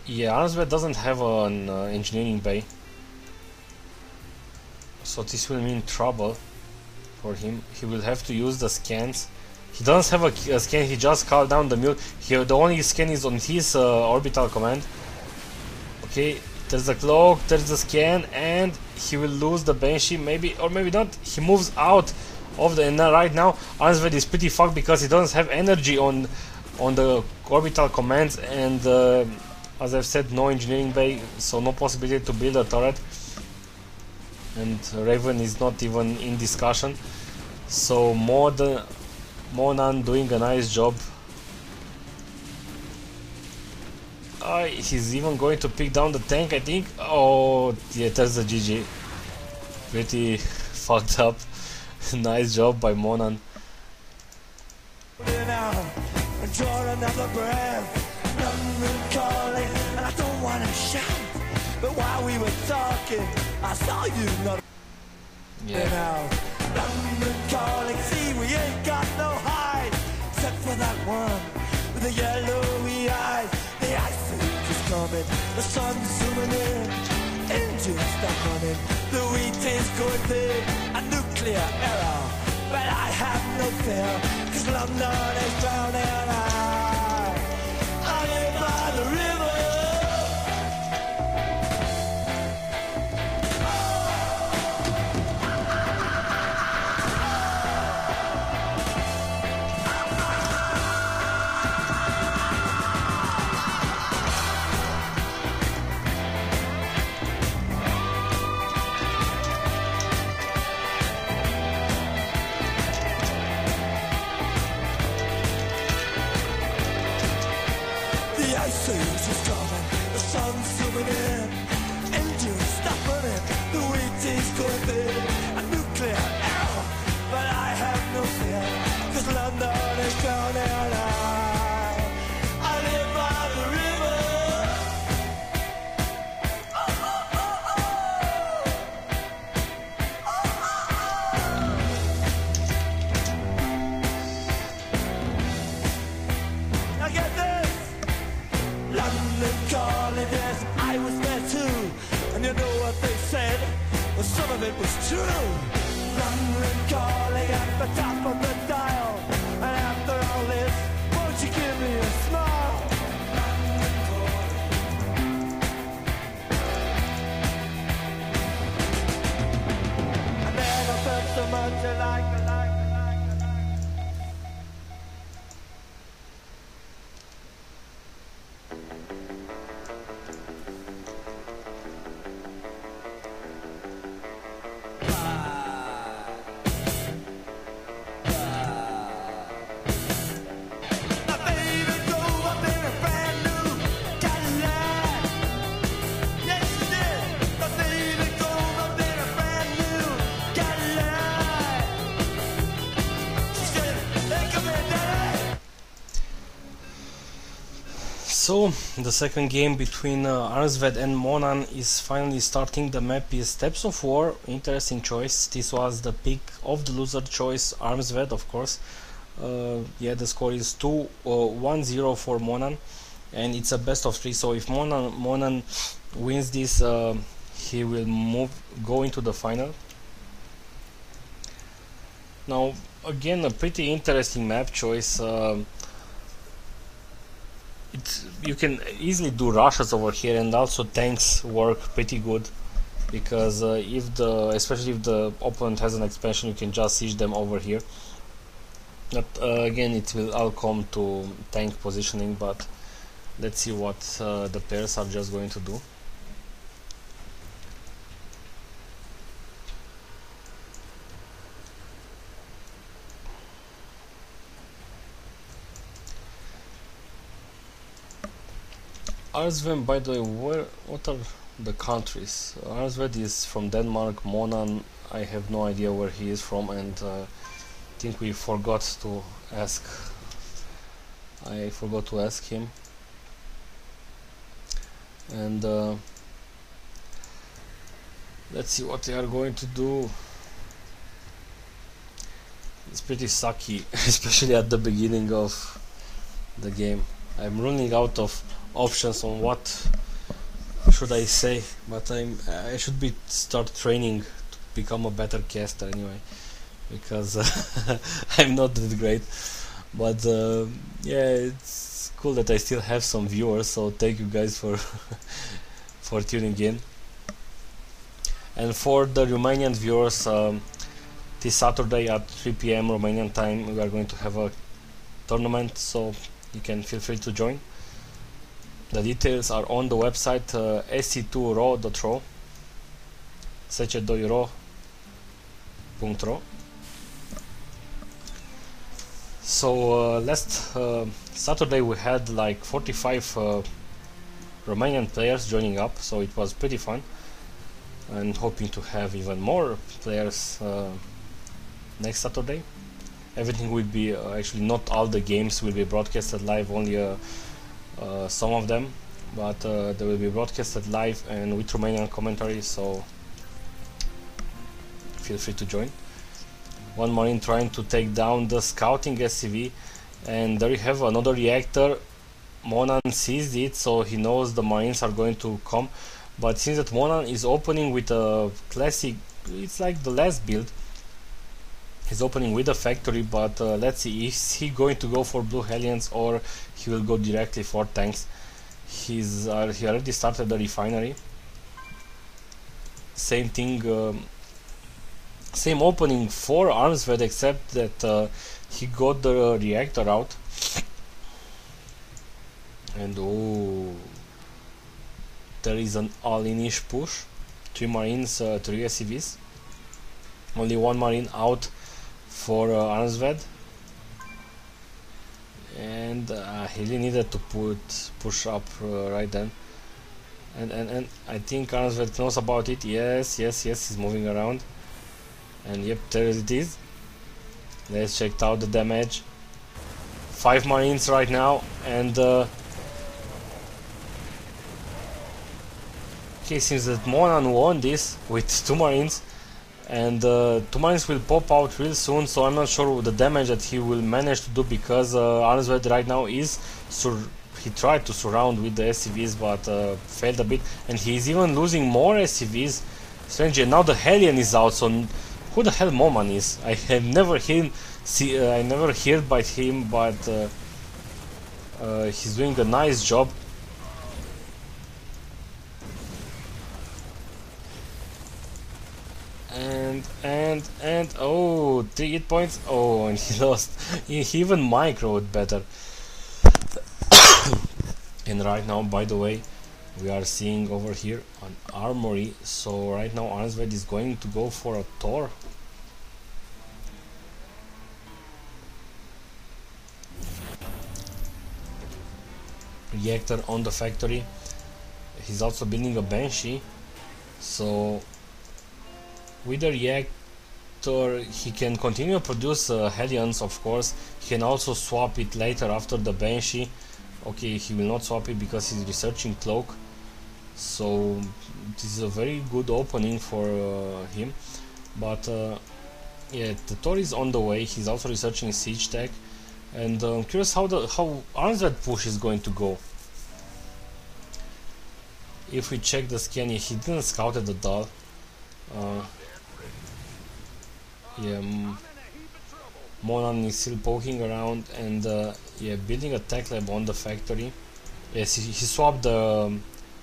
yeah, Arnsved doesn't have an engineering bay, so this will mean trouble for him. He will have to use the scans. He doesn't have a scan, he just called down the mill. Here, the only scan is on his orbital command. Okay, there's the cloak, there's the scan, and he will lose the Banshee, maybe, or maybe not. He moves out of the, and right now Arnsved is pretty fucked, because he doesn't have energy on the orbital commands, and as I've said, no engineering bay, so no possibility to build a turret. And Raven is not even in discussion. So Monan doing a nice job. He's even going to pick down the tank, I think. Oh yeah, that's a GG. Pretty fucked up. Nice job by Monan. Draw another breath, London calling, and I don't want to shout, but while we were talking, I saw you not out. London calling, see we ain't got no hide, except for that one with the yellowy eyes. The ice age is coming, the sun's zooming in, engines stop running, the wheat is going big, a nuclear error, but I have no fear, 'cause London is drowning. I live by the river. The ice age is coming, the sun's zooming in, engines stop running, the wheat is going big, a nuclear error, but I have no fear, 'cause London is drowning. I live by calling, yes, I was there too. And you know what they said? Well, some of it was true. London calling at the top of the dial. And after all this, won't you give me a smile? London calling. I never felt so much alike. So the second game between Arnsved and Monan is finally starting. The map is Steps of War. Interesting choice. This was the pick of the loser choice, Arnsved, of course. Yeah, the score is 1-0 for Monan, and it's a best of 3. So if Monan wins this, he will go into the final. Now again, a pretty interesting map choice. You can easily do rushes over here, and also tanks work pretty good, because especially if the opponent has an expansion, you can just siege them over here. But again, it will all come to tank positioning, but let's see what the players are just going to do. Arnsved, by the way, what are the countries? Arnsved is from Denmark. Monan, I have no idea where he is from, and I think we forgot to ask. I forgot to ask him. And let's see what they are going to do. It's pretty sucky, especially at the beginning of the game. I'm running out of options on what should I say, but I should start training to become a better caster anyway, because I'm not that great. But yeah, it's cool that I still have some viewers, so thank you guys for for tuning in. And for the Romanian viewers, this Saturday at 3 PM Romanian time, we are going to have a tournament, so you can feel free to join. The details are on the website sc2ro.ro, sc2ro.ro. So last Saturday we had like 45 Romanian players joining up, so it was pretty fun, and hoping to have even more players next Saturday. Everything will be actually not all the games will be broadcasted live, only some of them, but they will be broadcasted live and with Romanian commentary, so feel free to join. One Marine trying to take down the scouting SCV, and there you have another reactor. Monan sees it, so he knows the Marines are going to come, but since that Monan is opening with a classic, it's like the last build, he's opening with a factory, but let's see, is he going to go for blue Hellions or he will go directly for tanks. He already started the refinery. Same thing, same opening for Arnsved, except that he got the reactor out. And oh, there is an all-in-ish push. 3 Marines, 3 SCVs. Only 1 Marine out for Arnsved, and he really needed to push up right then, and I think Arnsved knows about it. Yes, he's moving around, and yep, there it is. Let's check out the damage. 5 Marines right now, and okay, seems that Monan won this with 2 Marines. And 2 Marines will pop out real soon, so I'm not sure the damage that he will manage to do, because Arnsved right now he's he tried to surround with the SCVs, but failed a bit, and he's even losing more SCVs. Strangely, now the Hellion is out, so who the hell Moman is? I have never I never heard by him, but he's doing a nice job. And oh, 3 hit points. Oh, and he lost. He even microed better. And right now, by the way, we are seeing over here an armory. So right now Arnsved is going to go for a Thor. Reactor on the factory. He's also building a Banshee. So with the reactor he can continue to produce Hellions, of course. He can also swap it later after the Banshee. Okay, he will not swap it because he's researching Cloak. So this is a very good opening for him. But yeah, the Thor is on the way. He's also researching Siege Tech. And I'm curious how Arnsved push is going to go. If we check the scan, he didn't scout at the Dahl. Yeah, Monan is still poking around and yeah, building a tech lab on the factory. Yes, he swapped the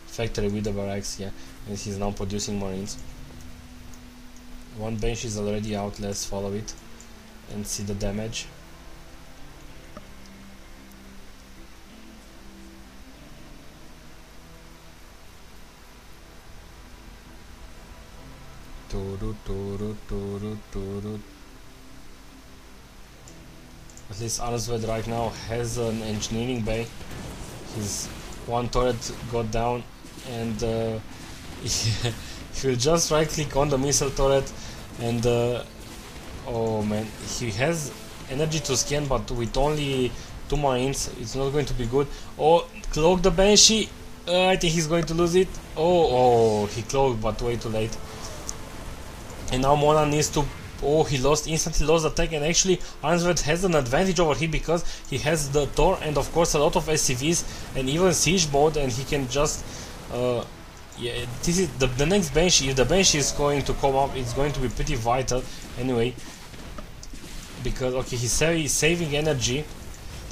factory with the barracks, yeah, and he's now producing Marines. One bench is already out, let's follow it and see the damage. At least Arnsved right now has an engineering bay. His one turret got down, and he will just right click on the missile turret, and oh man, he has energy to scan, but with only 2 Marines it's not going to be good. Oh, cloak the Banshee. I think he's going to lose it. Oh, he cloaked, but way too late. And now Monan needs to... Oh, he instantly lost the tech, and actually Arnsved has an advantage over him because he has the Thor and of course a lot of SCVs and even siege mode, and he can just... yeah, this is the next Banshee. If the Banshee is going to come up, it's going to be pretty vital anyway. Because, okay, he's saving energy.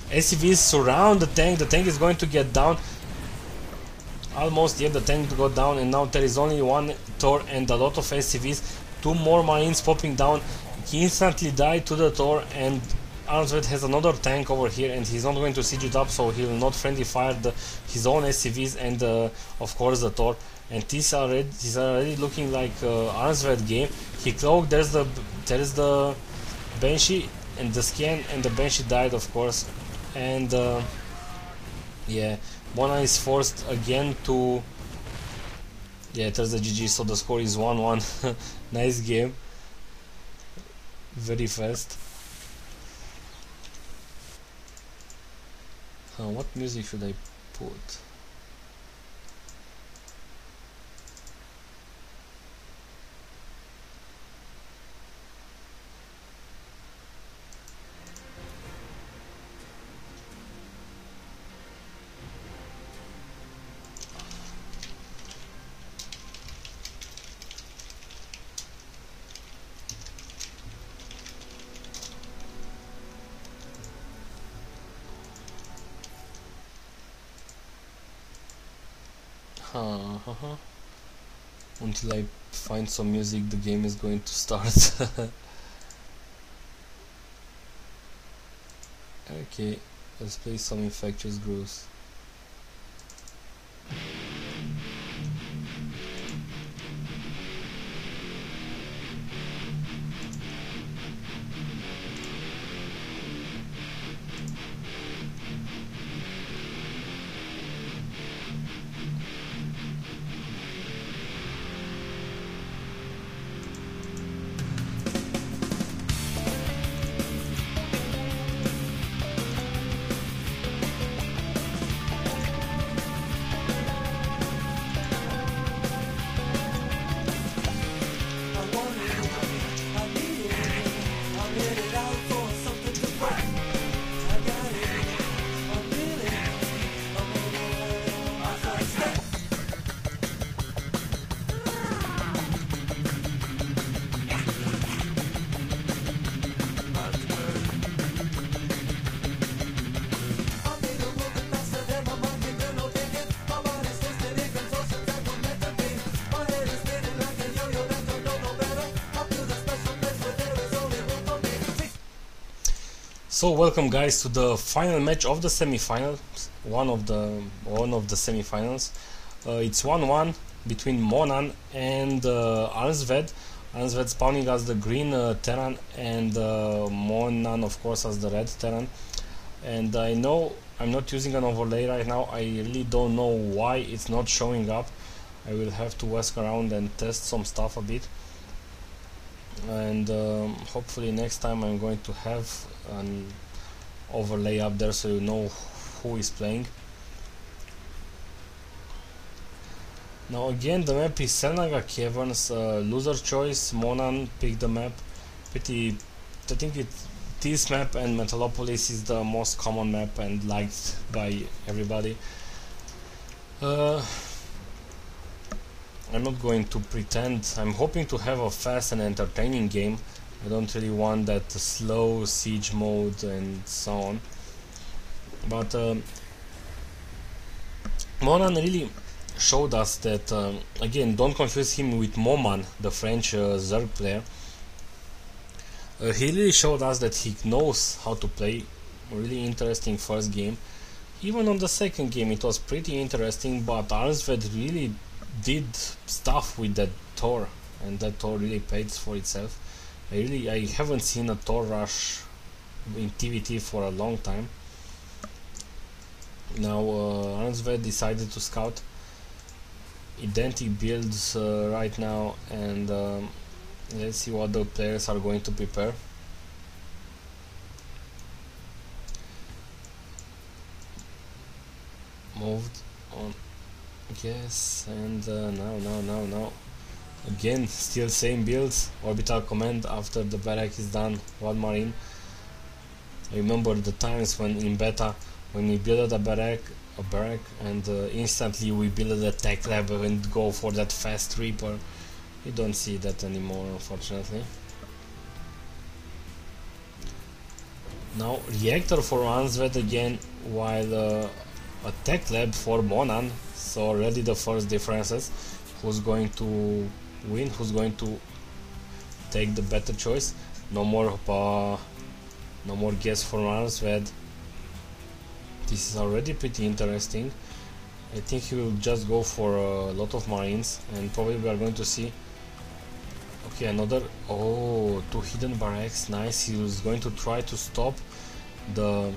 SCVs surround the tank is going to get down. Almost, yeah, the tank got down, and now there is only one Thor and a lot of SCVs. 2 more Marines popping down. He instantly died to the Thor, and Arnsved has another tank over here, and he's not going to siege it up, so he will not friendly fire his own SCVs and of course the Thor. And these are already looking like Arnsved game. He cloaked. There is the Banshee and the scan, and the Banshee died, of course. And yeah, Mona is forced again to... Yeah, there's a GG, so the score is 1-1. Nice game. Very fast. What music should I put? Until I find some music, the game is going to start. Okay, let's play some Infectious Growth. So welcome guys to the final match of the semi-final, one of the semi-finals. It's 1-1 between Monan and Arnsved. Arnsved spawning as the green Terran and Monan of course as the red Terran. And I know I'm not using an overlay right now. I really don't know why it's not showing up. I will have to ask around and test some stuff a bit. And hopefully next time I'm going to have an overlay up there so you know who is playing. Now again the map is Selnaga Caverns, loser choice. Monan picked the map. I think this map and Metalopolis is the most common map and liked by everybody. I'm not going to pretend. I'm hoping to have a fast and entertaining game. I don't really want that slow siege mode and so on. But Monan really showed us that, again, don't confuse him with Moman, the French Zerg player. He really showed us that he knows how to play. A really interesting first game. Even on the second game it was pretty interesting, but Arnsved really did stuff with that Thor, and that Thor really paid for itself. I haven't seen a Thor rush in TVT for a long time. Now Arnsved decided to scout identical builds right now, and let's see what the players are going to prepare. Moved on. Yes, and now again still same builds. Orbital command after the barrack is done, one marine. I remember the times when in beta when we built a barrack and instantly we build a tech lab and go for that fast reaper. You don't see that anymore, unfortunately. Now reactor for Arnsved again, while a tech lab for Monan. So already the first differences. Who's going to win? Who's going to take the better choice? No more guess for Arnsved. This is already pretty interesting. I think he will just go for a lot of marines, and probably we are going to see. Okay, another. Oh, 2 hidden barracks. Nice. He was going to try to stop the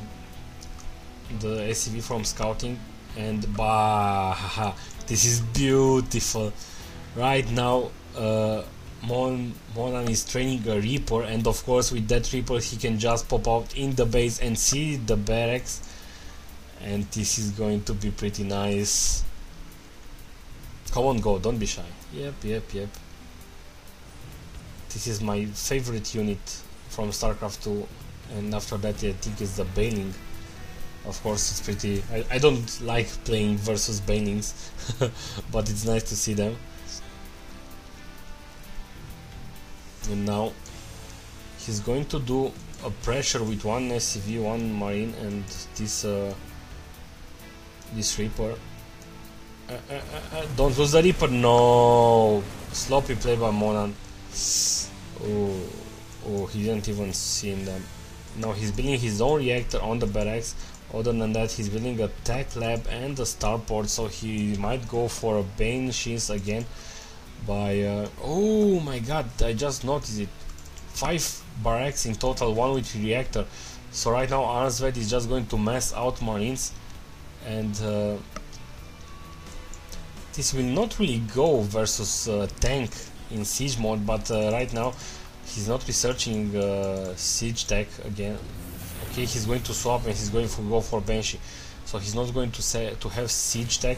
SCV from scouting. And bah, this is beautiful. Right now Monan is training a Reaper, and of course with that Reaper he can just pop out in the base and see the barracks, and this is going to be pretty nice. Come on, go, don't be shy. Yep. This is my favorite unit from StarCraft 2, and after that I think it's the Baneling. Of course, it's pretty. I don't like playing versus Banelings, but it's nice to see them. And now he's going to do a pressure with one SCV, one Marine, and this Reaper. Don't lose the Reaper. No, sloppy play by Monan. Oh, he didn't even see them. Now he's building his own reactor on the barracks. Other than that, he's building a tech lab and a starport, so he might go for a Bane Shins again. By oh my god, I just noticed it. 5 barracks in total, 1 with reactor. So right now Arnsved is just going to mass out marines, and this will not really go versus tank in siege mode, but right now he's not researching siege tech again. Okay, he's going to swap and he's going to go for Banshee, so he's not going to have siege tech.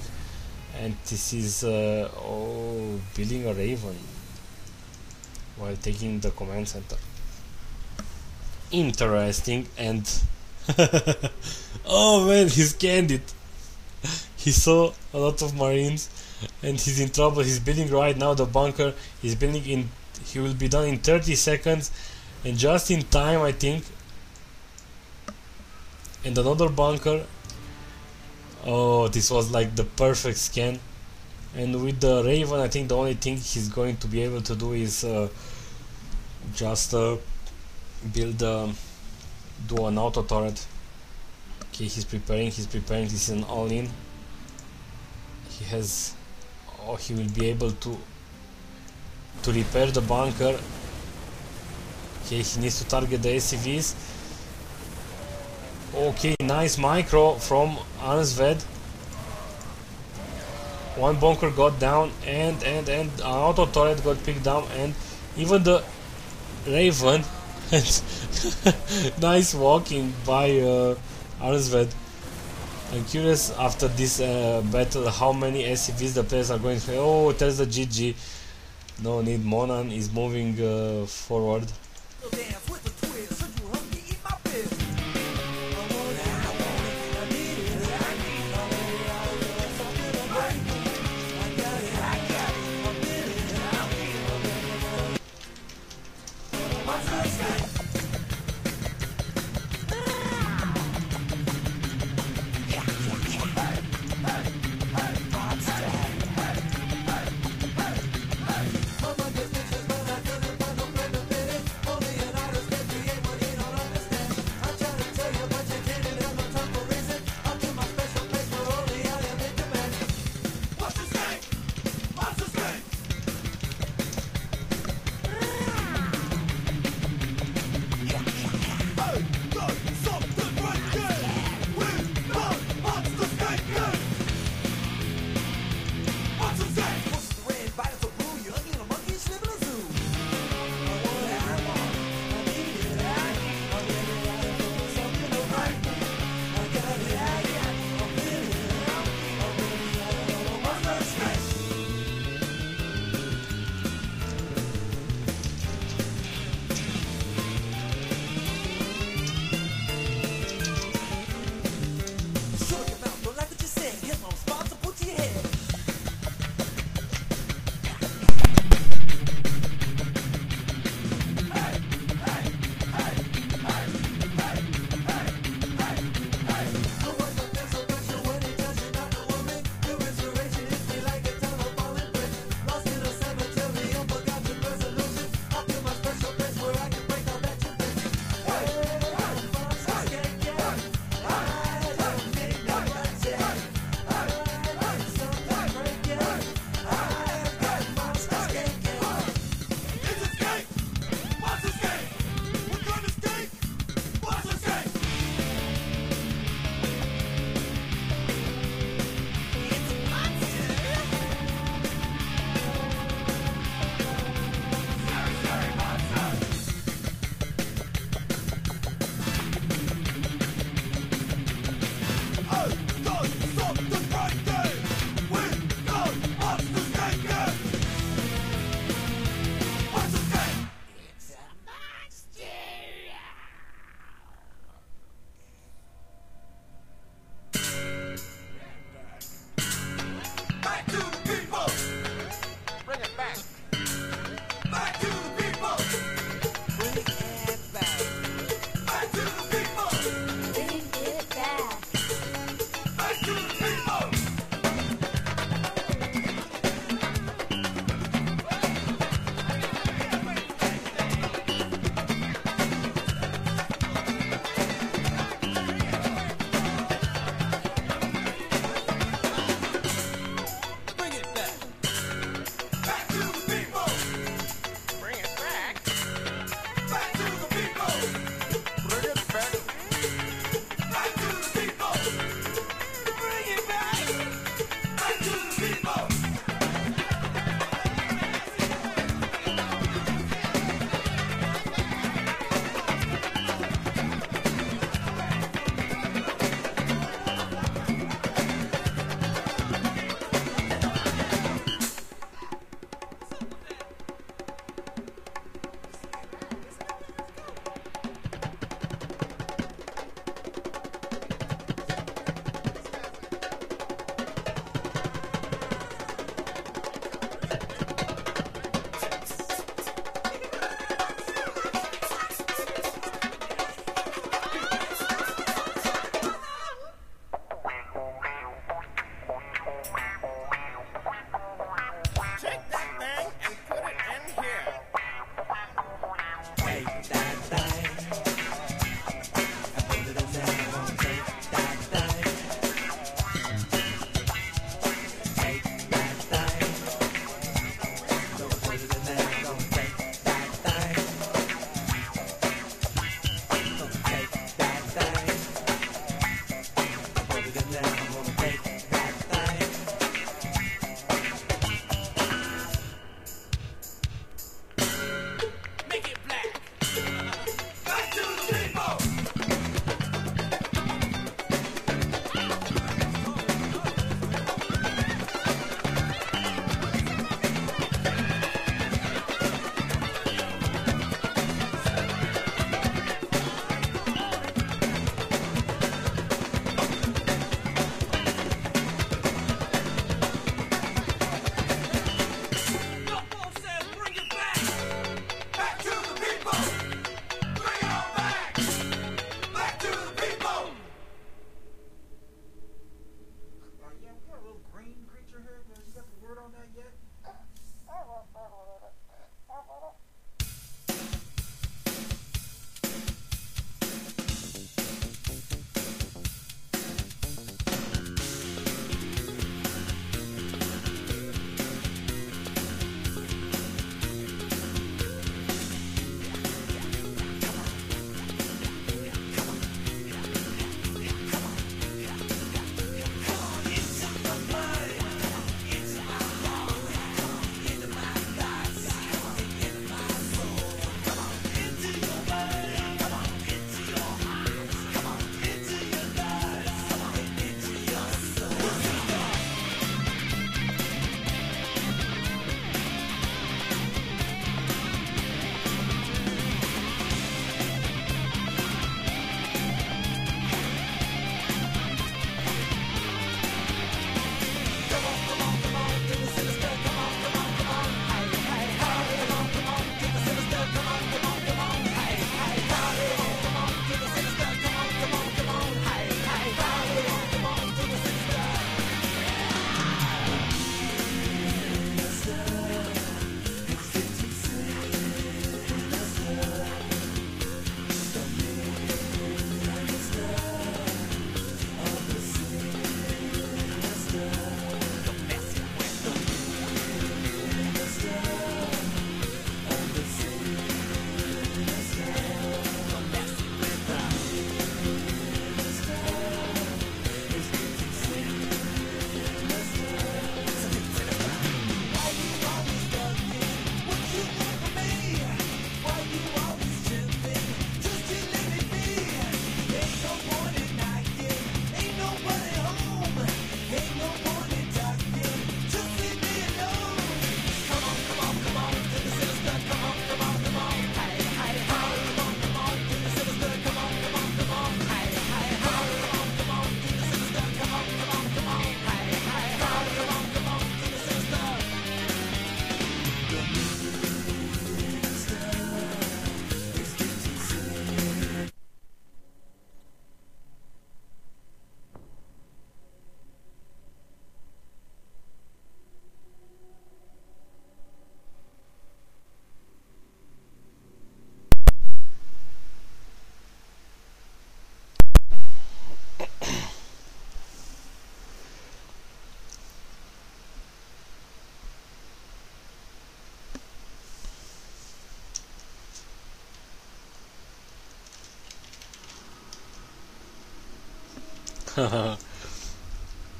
And this is oh, building a Raven while taking the command center. Interesting. And oh man, he scanned it. He saw a lot of marines and he's in trouble. He's building right now the bunker. He's building in. He will be done in 30 seconds, and just in time, I think. And another bunker. Oh, this was like the perfect scan. And with the Raven, I think the only thing he's going to be able to do is just build do an auto turret. Okay, he's preparing, this is an all-in. He has, oh, he will be able to repair the bunker. Okay, he needs to target the SCVs. Okay, nice micro from Arnsved. One bunker got down, and an auto turret got picked down, and even the Raven. Nice walking by Arnsved. I'm curious after this battle how many SCVs the players are going to. Oh, there's the GG. No need. Monan is moving forward.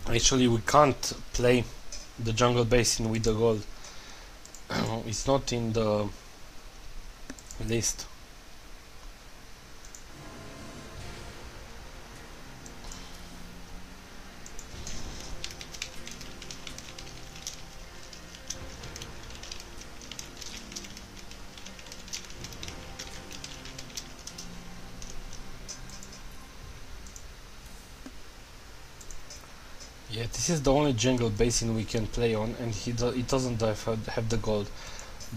Actually, we can't play the jungle basin with the gold. It's not in the list. Yeah, this is the only jungle basin we can play on, and it doesn't have the gold.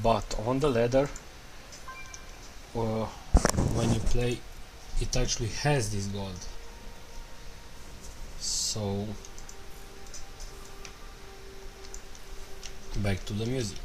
But on the ladder, when you play, it actually has this gold. So, back to the music.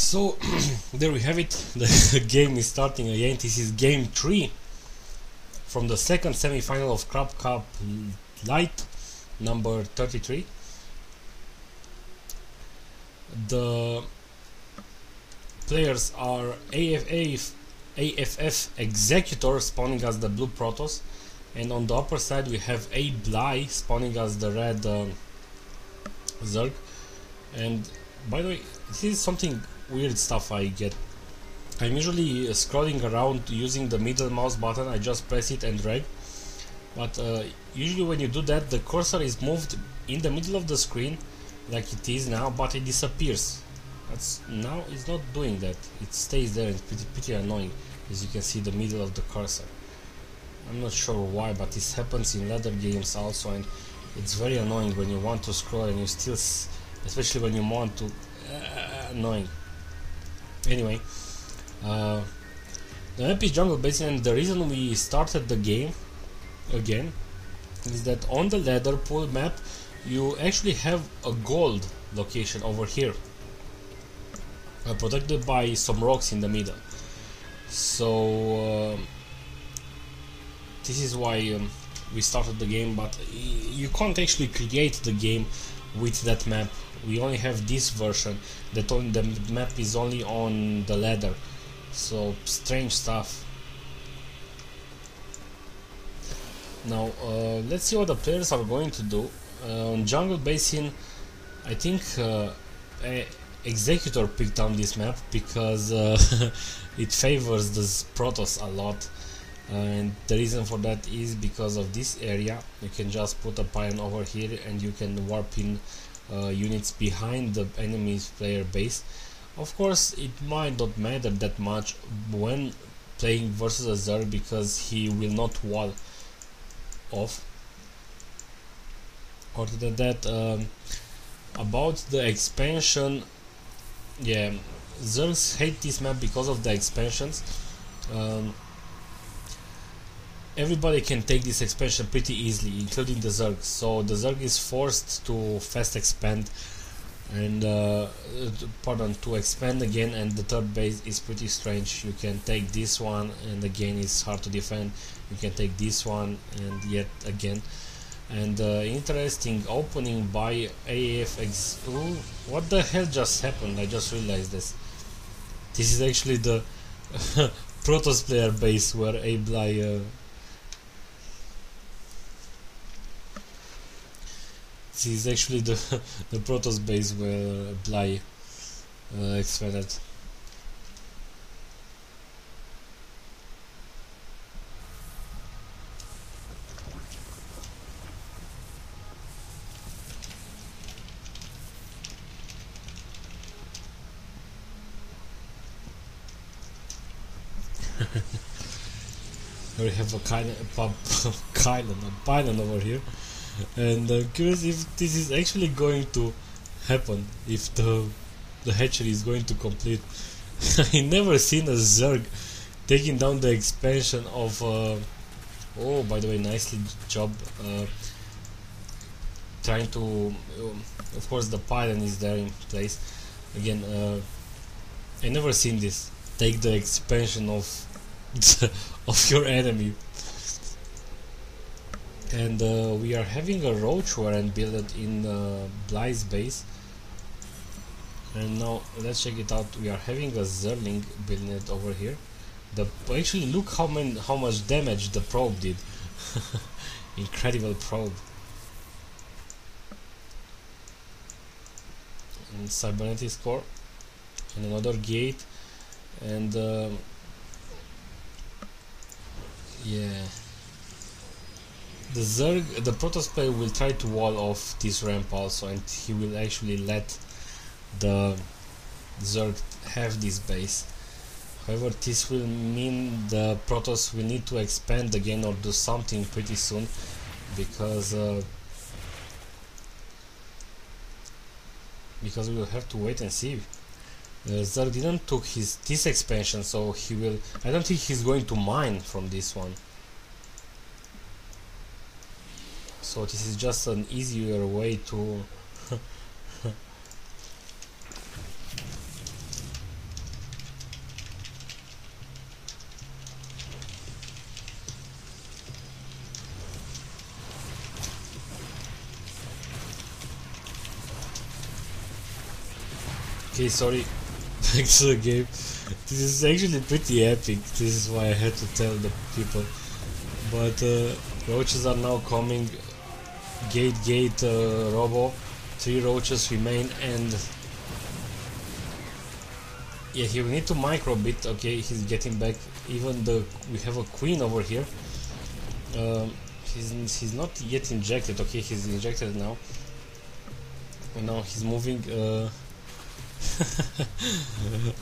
So there we have it. The game is starting again. This is game 3 from the second semi-final of CraftCup Lite number 33. The players are AFF Executor spawning as the blue Protoss, and on the upper side we have A Bly spawning as the red Zerg. And by the way, this is something weird stuff I get. I'm usually scrolling around using the middle mouse button. I just press it and drag, but usually when you do that, the cursor is moved in the middle of the screen like it is now, but it disappears. Now it's not doing that. It stays there. It's pretty annoying, as you can see the middle of the cursor. I'm not sure why, but this happens in other games also, and it's very annoying when you want to scroll and you still, especially when you want to, annoying. Anyway, the map is Jungle Basin, and the reason we started the game again is that on the ladder pool map you actually have a gold location over here, protected by some rocks in the middle. So this is why we started the game, but you can't actually create the game with that map. We only have this version that the map is only on the ladder, so strange stuff. Now let's see what the players are going to do. On Jungle Basin, I think Executor picked down this map because it favors the Protoss a lot, and the reason for that is because of this area. You can just put a pylon over here and you can warp in units behind the enemy's player base. Of course, it might not matter that much when playing versus a Zerg because he will not wall off. Other than that, about the expansion, yeah, Zergs hate this map because of the expansions. Everybody can take this expansion pretty easily, including the Zerg. So the Zerg is forced to fast expand and to expand again, and the third base is pretty strange. You can take this one and again it's hard to defend. You can take this one and yet again. And interesting opening by AFX. Ooh, what the hell just happened? I just realized this. This is actually the Protoss player base where Ably this is actually the Protoss base where Bly expanded. We have a pylon over here, and I'm curious if this is actually going to happen, if the hatchery is going to complete. I never seen a Zerg taking down the expansion of oh, by the way, nicely job trying to of course the pylon is there in place again. I never seen this, take the expansion of of your enemy. And we are having a roach warren built in Bly's base, and now let's check it out. We are having a Zerling building it over here. Actually look how much damage the probe did. Incredible probe. And cybernetics core and another gate, and yeah, the Zerg, the Protoss player will try to wall off this ramp also, and he will actually let the Zerg have this base. However, this will mean the Protoss will need to expand again or do something pretty soon, because we will have to wait and see. Zerg didn't took this expansion, so he will. I don't think he's going to mine from this one. So this is just an easier way to okay, sorry. Back to the game. This is actually pretty epic. This is why I had to tell the people. But roaches are now coming. Gate robo. 3 roaches remain, and yeah, he will need to microbit. Okay, he's getting back. Even we have a queen over here. He's not yet injected. Okay, he's injected now. And now he's moving.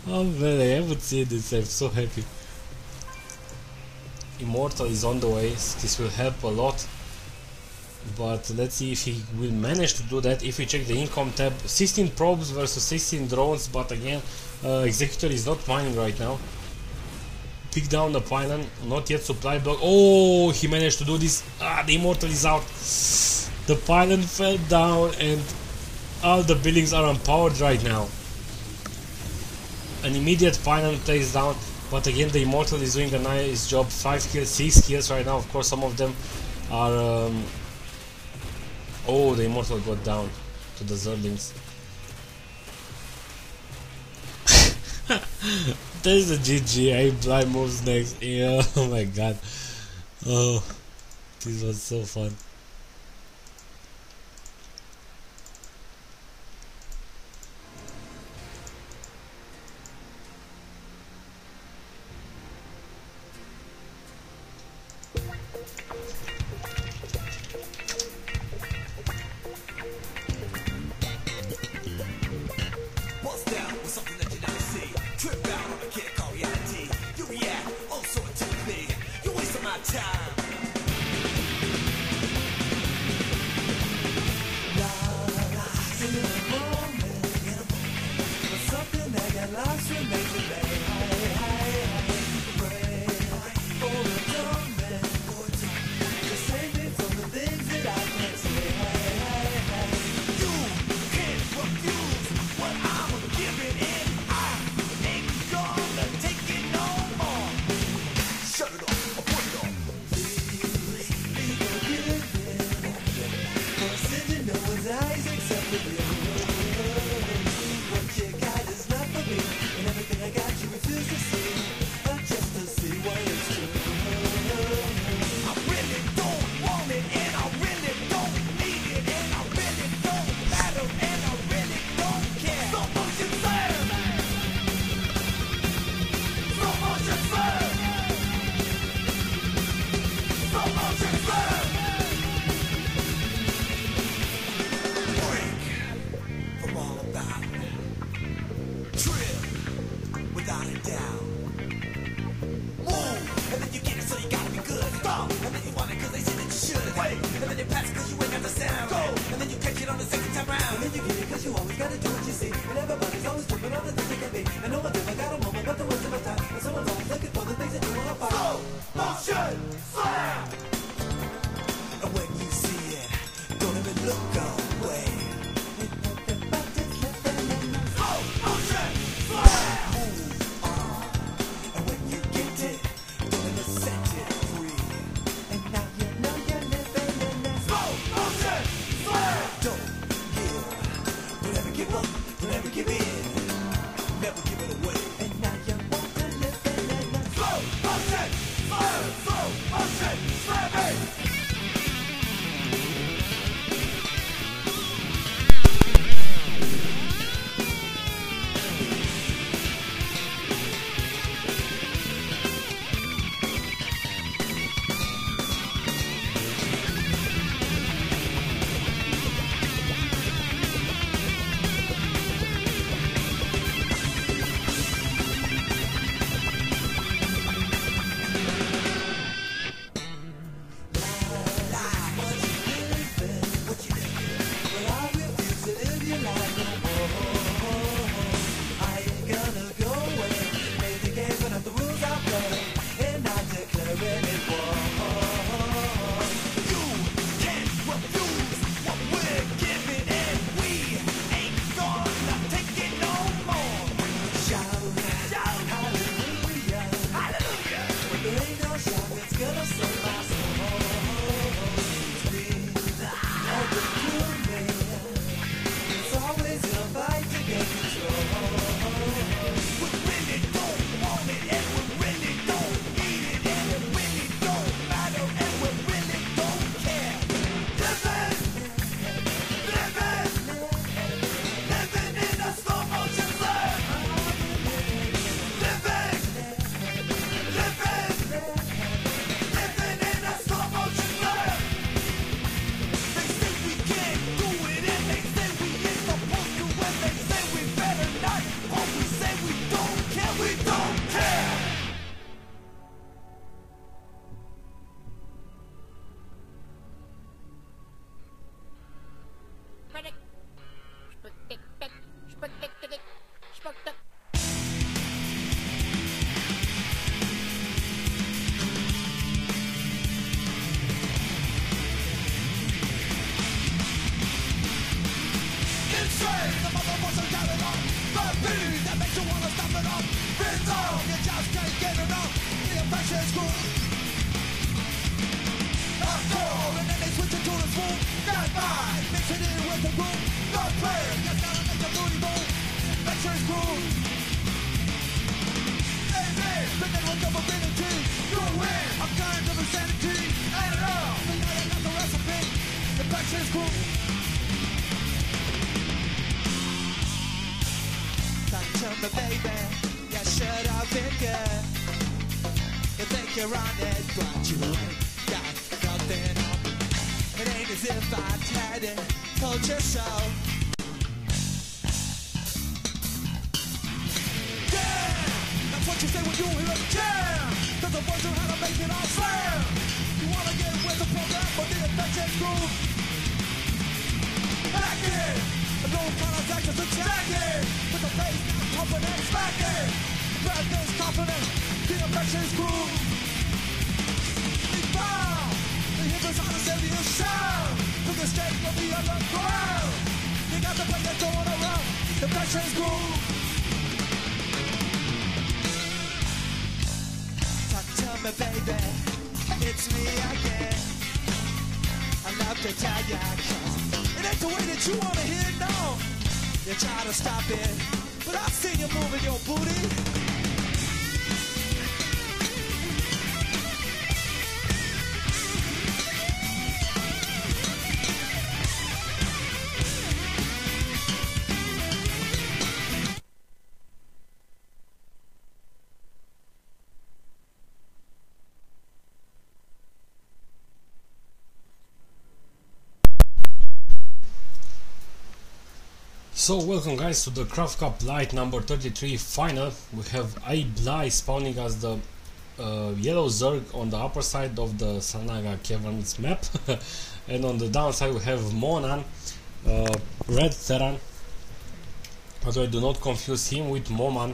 Oh man, I haven't seen this. I'm so happy. Immortal is on the way. This will help a lot. But let's see if he will manage to do that. If we check the income tab, 16 probes versus 16 drones. But again, Executor is not mining right now. Pick down the pylon. Not yet supply block. Oh, he managed to do this. Ah, the Immortal is out. The pylon fell down and all the buildings are unpowered right now. An immediate pylon plays down, but again the Immortal is doing a nice job. 5 kills, 6 kills right now. Of course, some of them are oh, the Immortal got down to the Zerlings. There's a GG. Blind moves next. Yeah, oh my god. Oh, this was so fun. the motherfuckers carry on. The beat that makes you wanna stop it up. Rhythm, you just can't get enough. The infection's cool. Hardcore, and then they switch it to the swoop. That vibe, mix it in with the groove. No play, you gotta make the booty move. Infection's cool. The network of ability, you win. I'm kind of insanity, and it all. The night I got the recipe, the infection's cool. Talk to me, baby. You should have been good. You think you're on it, but you ain't got nothing on me. It ain't as if I had it, told you so. What you say when you hear a jam? Cause the words on how to make it all slam. You wanna get with the program, but the infection's groove. Back it, the no contact is attacking. With the bass now pumping and smacking. Badness confident, the infection's groove. We found the hip is on a serious sound. To the stage of the underground. You got the place that's going around. The infection's groove. Tell me, baby, it's me again. I love to tell ya, cause it ain't the way that you wanna hear, no. You try to stop it, but I see you moving your booty. So welcome guys to the CraftCup Lite number 33 final. We have Lite spawning as the yellow Zerg on the upper side of the Sanaga Caverns map and on the downside we have Monan, red Terran, although I do not confuse him with Moman,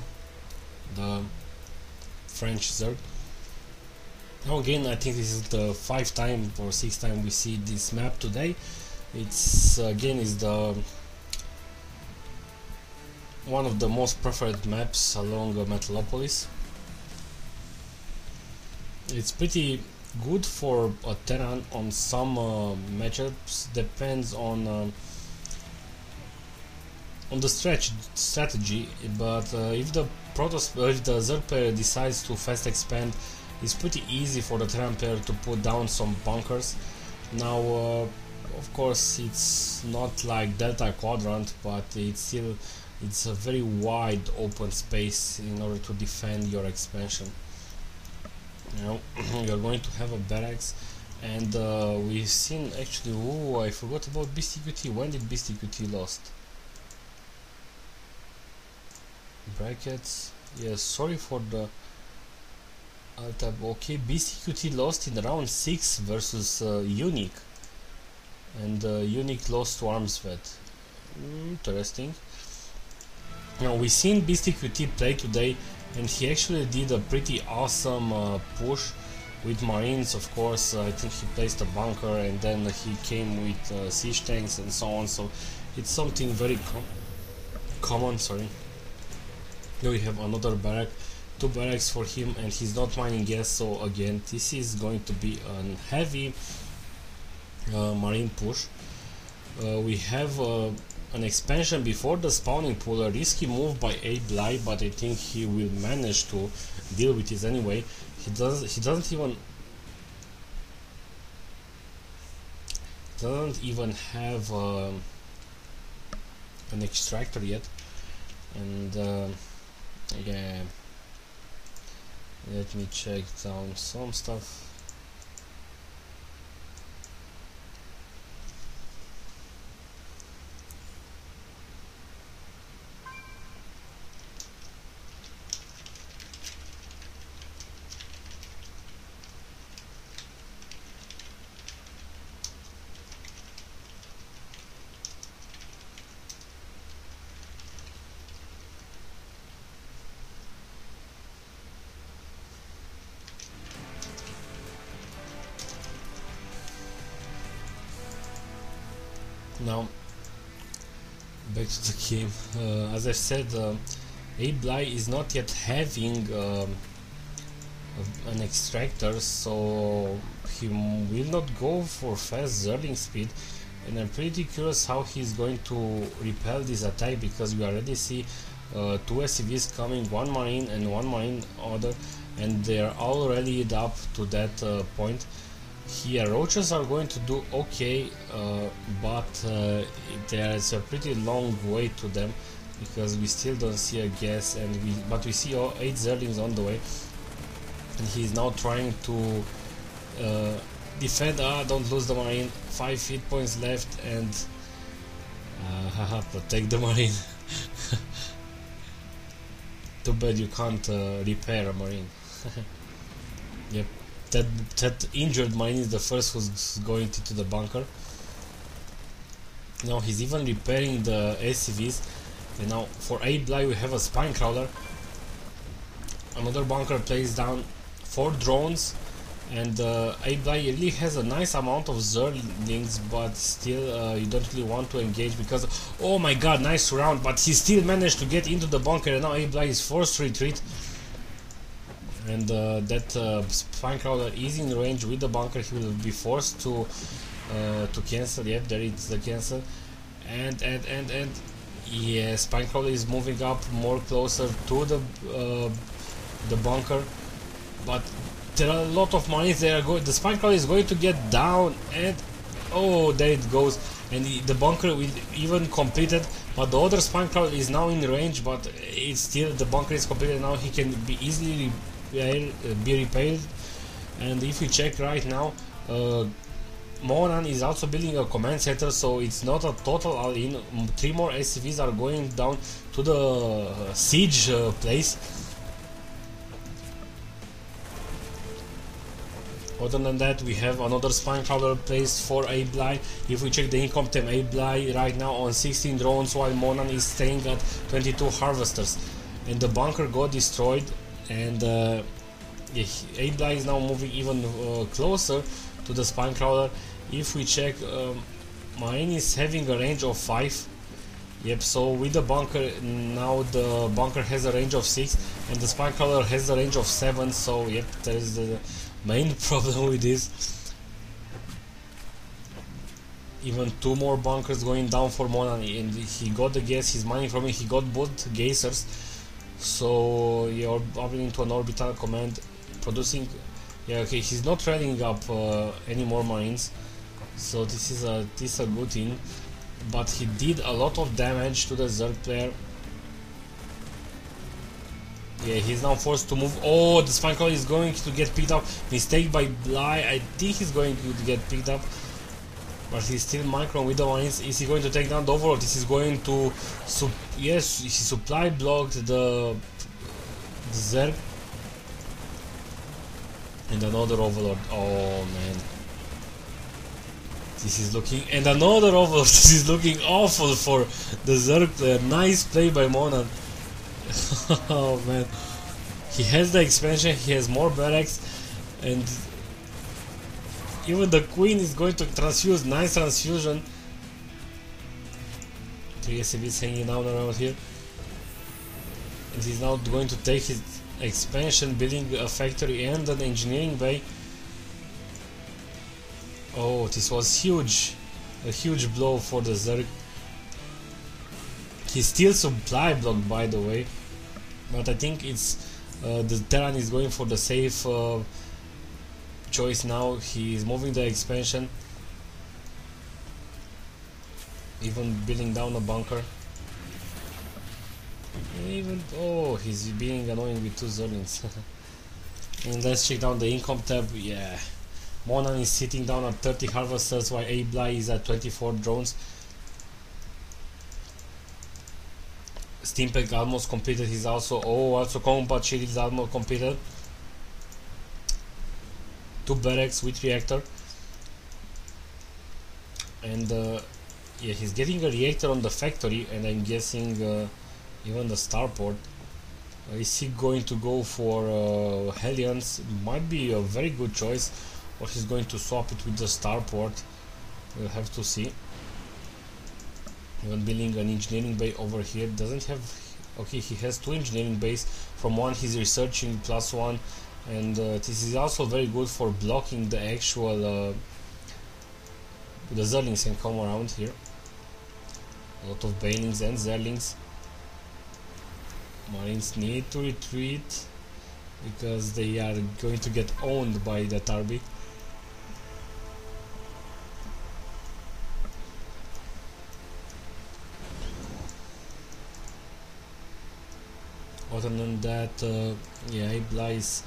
the French Zerg. Now again, I think this is the 5th time or 6th time we see this map today. It's again is the one of the most preferred maps along Metalopolis. It's pretty good for a Terran on some matchups, depends on the strategy, but if the Zerg player decides to fast expand, it's pretty easy for the Terran player to put down some bunkers. Now of course it's not like Delta Quadrant, but it's a very wide open space in order to defend your expansion. Now you're going to have a barracks, and we've seen actually, oh, I forgot about BCQT. When did BCQT lost? Brackets, yes, sorry for the alt-tab. Okay, BCQT lost in round 6 versus Unique, and Unique lost to Armsvet. Interesting. Now we've seen BCQT play today, and he actually did a pretty awesome push with Marines. Of course, I think he placed a bunker, and then he came with siege tanks and so on. So it's something very common. Sorry. Here we have another barrack, 2 barracks for him, and he's not mining gas. So again, this is going to be a heavy Marine push. We have an expansion before the spawning pool, a risky move by Lite, but I think he will manage to deal with it anyway. He doesn't even have an extractor yet, and yeah, let me check down some stuff. Now back to the game. As I said, Ably is not yet having an extractor, so he will not go for fast zergling speed, and I'm pretty curious how he's going to repel this attack, because we already see two SCVs coming, one marine and one marine other, and they are all rallied up to that point. Here roaches are going to do okay, but there's a pretty long way to them, because we still don't see a gas, and we see all 8 zerglings on the way, and he's now trying to defend. Don't lose the marine, 5 hit points left, and haha, protect the marine. Too bad you can't repair a marine. Yep, that injured marine is the first who's going into the bunker. Now he's even repairing the SCVs, and now for Ably we have a spine crawler. Another bunker placed down, 4 drones, and Ably really has a nice amount of zerglings, but still you don't really want to engage, because oh my god, nice round, but he still managed to get into the bunker, and now Ably is forced to retreat, and that spine crawler is in range with the bunker. He will be forced to cancel. Yep, there is the cancel, and yeah, spine crawler is moving up more closer to the bunker, but there are a lot of marines. The spine crawler is going to get down, and oh, there it goes, and the bunker will even completed, but the other spine crawler is now in range, but it's still, the bunker is completed now. He can be easily be repaired, and if we check right now, Monan is also building a command center, so it's not a total all-in. 3 more SCVs are going down to the siege place. Other than that, we have another spine crawler placed for Ably. If we check the income time, Ably right now on 16 drones, while Monan is staying at 22 harvesters, and the bunker got destroyed, and Ably is now moving even closer to the spine crawler. If we check, mine is having a range of 5. Yep, so with the bunker, now the bunker has a range of 6, and the spine crawler has a range of 7, so yep, there is the main problem with this. Even 2 more bunkers going down for Monan, and he got the gas, he's mining from it, he got both geysers, so you're upping into an orbital command, producing. Yeah, okay, he's not rallying up any more marines, so this is a good thing, but he did a lot of damage to the Zerg player. Yeah, he's now forced to move. Oh, the spine crawler is going to get picked up. Mistake by Bly. I think he's going to get picked up, but he's still micro with the marines. Is he going to take down the overlord? This is going to yes, he supply blocked the Zerg. And another overlord. Oh man, this is looking, and another overlord. This is looking awful for the Zerg player. Nice play by Monan. Oh man, he has the expansion, he has more barracks, and even the queen is going to transfuse. Nice transfusion. 3 SCVs hanging down around here, and he's now going to take his expansion, building a factory and an engineering bay. Oh, this was huge, a huge blow for the Zerg. He's still supply blocked, by the way, but I think it's the Terran is going for the safe choice now. He is moving the expansion, even building down a bunker. Even, oh, he's being annoying with 2 zerglings. And let's check down the income tab. Yeah, Monan is sitting down at 30 harvesters, while Ably is at 24 drones. Steampack almost completed. He's also combat shield is almost completed. 2 barracks with reactor, and yeah, he's getting a reactor on the factory, and I'm guessing even the starport. Is he going to go for Hellions? Might be a very good choice, or he's going to swap it with the starport. We'll have to see. Even building an engineering bay over here. Doesn't have... Okay, he has 2 engineering bays. From one he's researching +1, and this is also very good for blocking the actual the Zerlings can come around here. A lot of Banelings and Zerlings. Marines need to retreat because they are going to get owned by the Tarbi. Other than that, yeah, Iblis,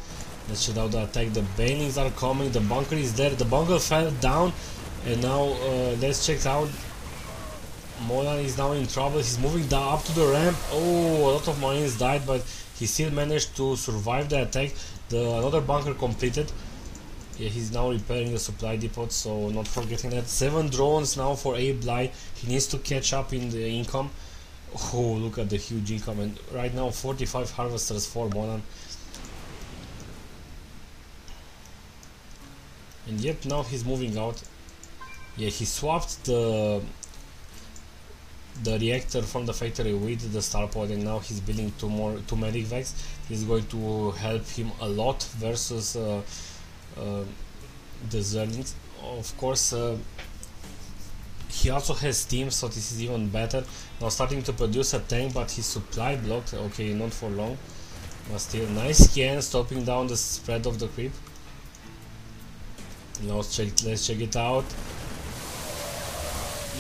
let's check out the attack. The Banelings are coming, the bunker is there, the bunker fell down, and now let's check out. Molan is now in trouble. He's moving down up to the ramp. Oh, a lot of Marines died, but he still managed to survive the attack. Another bunker completed. Yeah, he's now repairing the supply depot, so not forgetting that. 7 drones now for Abli. He needs to catch up in the income. Oh, look at the huge income, and right now 45 harvesters for Molan. And yet now he's moving out. Yeah, he swapped the reactor from the factory with the starport, and now he's building 2 medic vacs. This is going to help him a lot versus the Zerlings. Of course, he also has steam, so this is even better. Now starting to produce a tank, but his supply blocked. Okay, not for long, but still nice scan, stopping down the spread of the creep. Now let's check it out.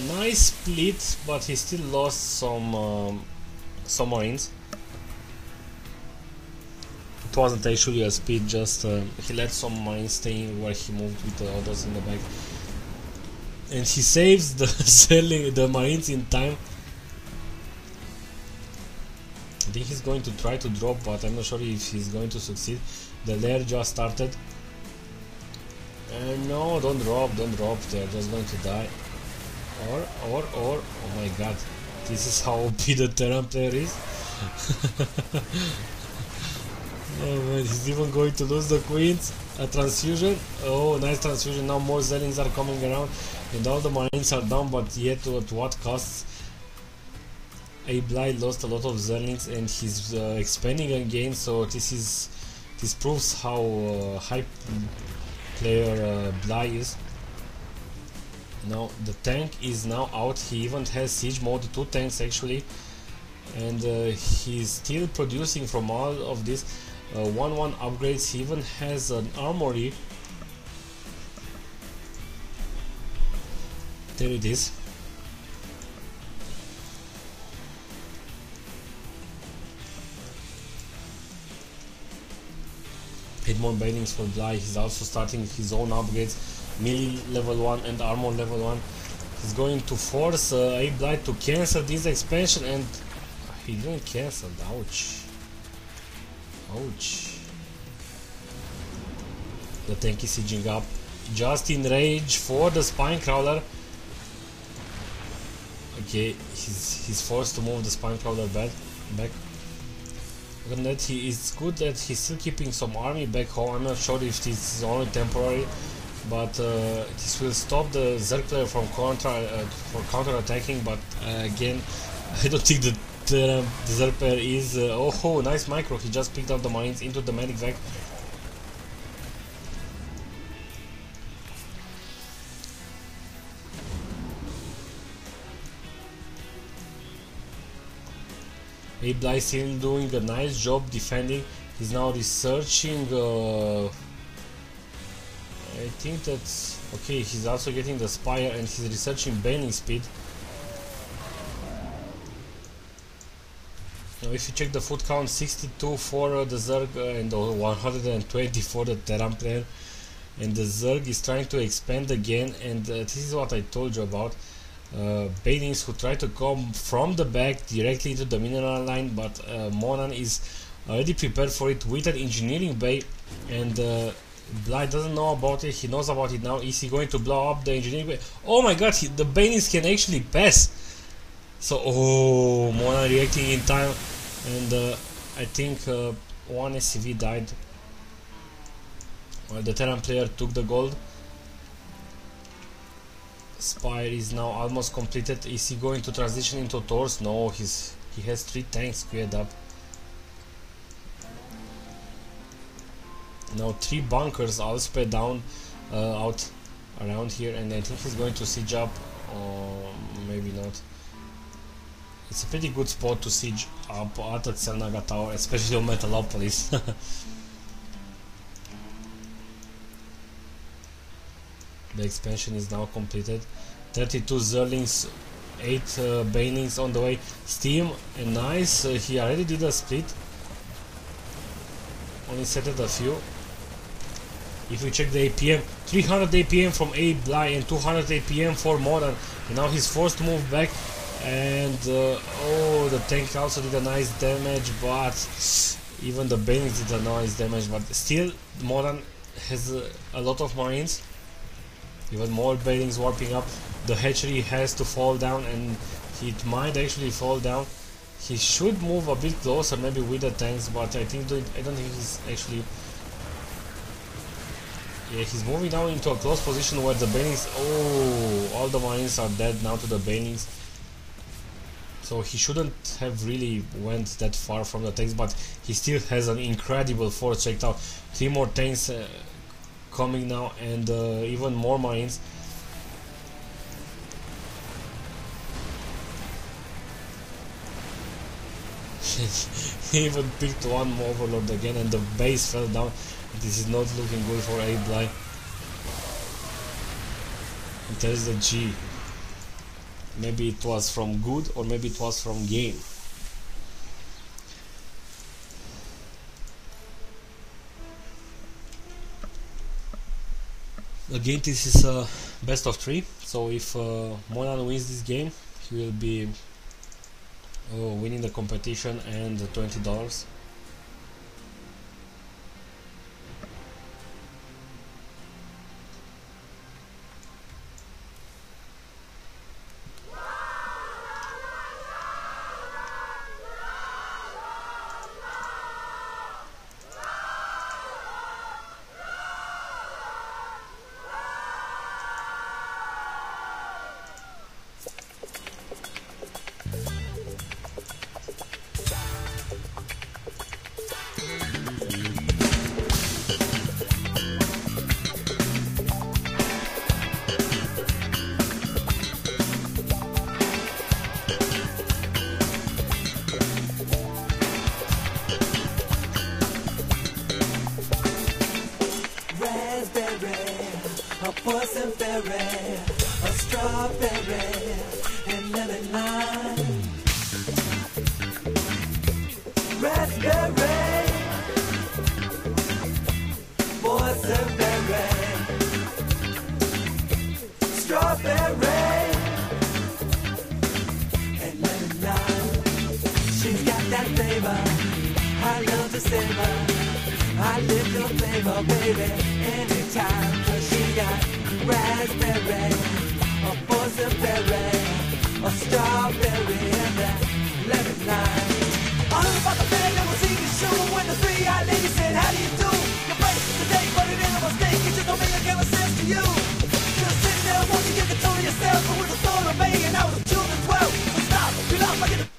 Nice split, but he still lost some Marines. It wasn't actually a speed, just he let some Marines stay where he moved with the others in the back. And he saves the Marines in time. I think he's going to try to drop, but I'm not sure if he's going to succeed. The lair just started. No, don't drop, they're just going to die. Or, oh my god, this is how OP the Terran player is. Oh man, he's even going to lose the queens. A transfusion. Oh, nice transfusion. Now more Zerlings are coming around, and all the Marines are down, but yet at what cost? Abli lost a lot of Zerlings, and he's expanding again, so this proves how high player Bly is. Now the tank is now out. He even has siege mode, 2 tanks actually, and he's still producing from all of this 1-1 upgrades. He even has an armory. There it is. Hit more Banelings for Bly. He's also starting his own upgrades. Melee level 1 and armor level 1. He's going to force Abli to cancel this expansion, and he didn't cancel. Ouch. Ouch. The tank is sieging up. Just in rage for the spine crawler. Okay, he's forced to move the spine crawler back. Other than that, it's good that he's still keeping some army back home. I'm not sure if this is only temporary, but this will stop the Zerg player from counter-attacking. But again, I don't think the Zerg player is... oh, nice micro. He just picked up the Marines into the medic vac. Abli is still doing a nice job defending. He's now researching. I think that's okay. He's also getting the Spire, and he's researching Baning speed. Now, if you check the foot count, 62 for the Zerg and 120 for the Terran player. And the Zerg is trying to expand again, and this is what I told you about. Banings who try to come from the back directly to the mineral line, but Monan is already prepared for it with an engineering bay, and Bly doesn't know about it. He knows about it now. Is he going to blow up the engineering bay? Oh my god, the Banings can actually pass. So, oh, Monan reacting in time, and I think one SCV died. Well, the Terran player took the gold. Spire is now almost completed. Is he going to transition into Taurus? No, he has 3 tanks squared up. Now 3 bunkers all spread down out around here, and I think he's going to siege up, or maybe not. It's a pretty good spot to siege up at the Xel'Naga Tower, especially on Metalopolis. The expansion is now completed. 32 Zerlings, 8 Banelings on the way. Steam, and nice, he already did a split. Only settled a few. If we check the APM, 300 APM from A Bly and 200 APM for Modern. And now he's forced to move back. And oh, the tank also did a nice damage, but even the Banelings did a nice damage. But still, Modern has a lot of Marines. Even more Banelings warping up. The hatchery has to fall down, and it might actually fall down. He should move a bit closer, maybe with the tanks, but I don't think he's actually. Yeah, he's moving down into a close position where the Banelings. Oh, all the Marines are dead now to the Banelings. So he shouldn't have really went that far from the tanks, but he still has an incredible force checked out. 3 more tanks coming now, and even more Marines. He even picked one Overlord again, and the base fell down. This is not looking good for A Bly. And there's the G. Maybe it was from good, or maybe it was from game. Again, this is a best of 3, so if Monan wins this game, he will be winning the competition and $20. A poison berry, a strawberry, and lemon lime. Raspberry, poison berry, strawberry, and lemon lime. She's got that flavor, I love to savor. I live your flavor, baby, anytime. Cause she got raspberry, a boysenberry, a strawberry, and a lemon lime. I heard about the band that was eating shoe when the 3-eyed lady said, how do you do? Your place today, but it ain't a mistake. It just don't make a damn sense to you. Just sitting there, won't you get the tone of yourself? But with the thought of me, and I was 2 and 12. So stop, get off, I get the.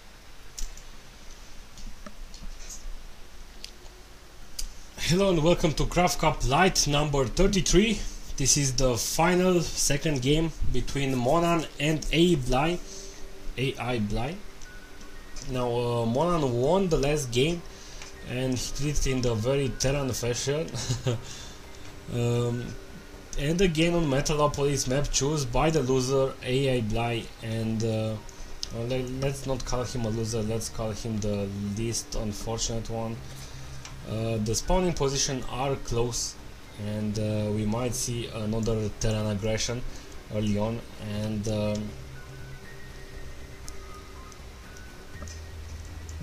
Hello and welcome to CraftCup Lite number 33. This is the final second game between Monan and AI Bly. Now Monan won the last game, and he did it in the very Terran fashion. And again on Metalopolis map choose by the loser AI Bly, and let's not call him a loser, let's call him the least unfortunate one. The spawning position are close, and we might see another Terran aggression early on, and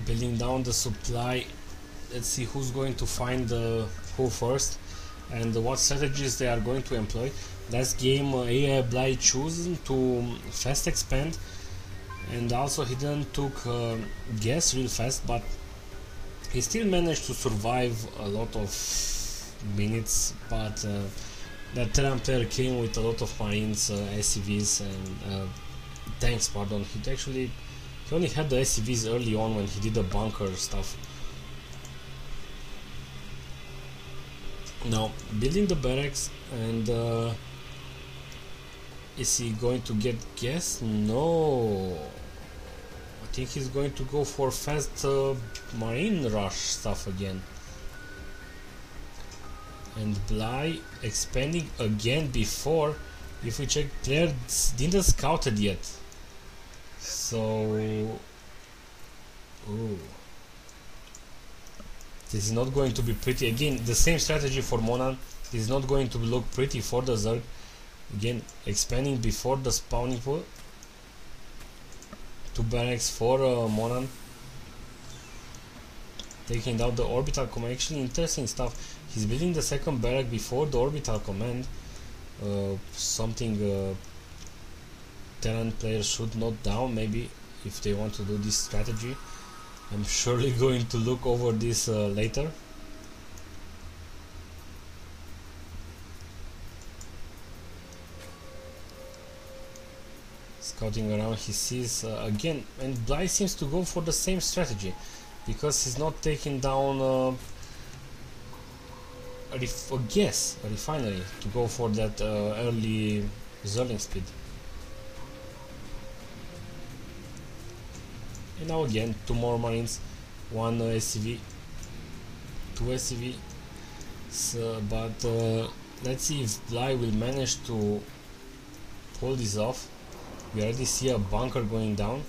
building down the supply. Let's see who's going to find who first, and what strategies they are going to employ. Last game AI Bly chosen to fast expand, and also he didn't took gas real fast, but he still managed to survive a lot of minutes. But That Terran player came with a lot of Marines, SCVs and tanks, pardon. He only had the SCVs early on when he did the bunker stuff. Now, building the barracks, and is he going to get gas? No. I think he's going to go for fast marine rush stuff again. And Bly expanding again before. If we check, player didn't scout it yet. So, ooh. This is not going to be pretty. Again, the same strategy for Monan. This is not going to look pretty for the Zerg. Again, expanding before the spawning pool. 2 barracks for Monan. Taking out the orbital command. Actually, interesting stuff. He's building the second barrack before the orbital command. Something Terran players should note down, maybe, if they want to do this strategy. I'm surely going to look over this later. Scouting around, he sees again, and Bly seems to go for the same strategy, because he's not taking down a refinery to go for that early Zerling speed. And now again, 2 more Marines, 1 SCV, 2 SCV. So, but let's see if Bly will manage to pull this off. We already see a bunker going down,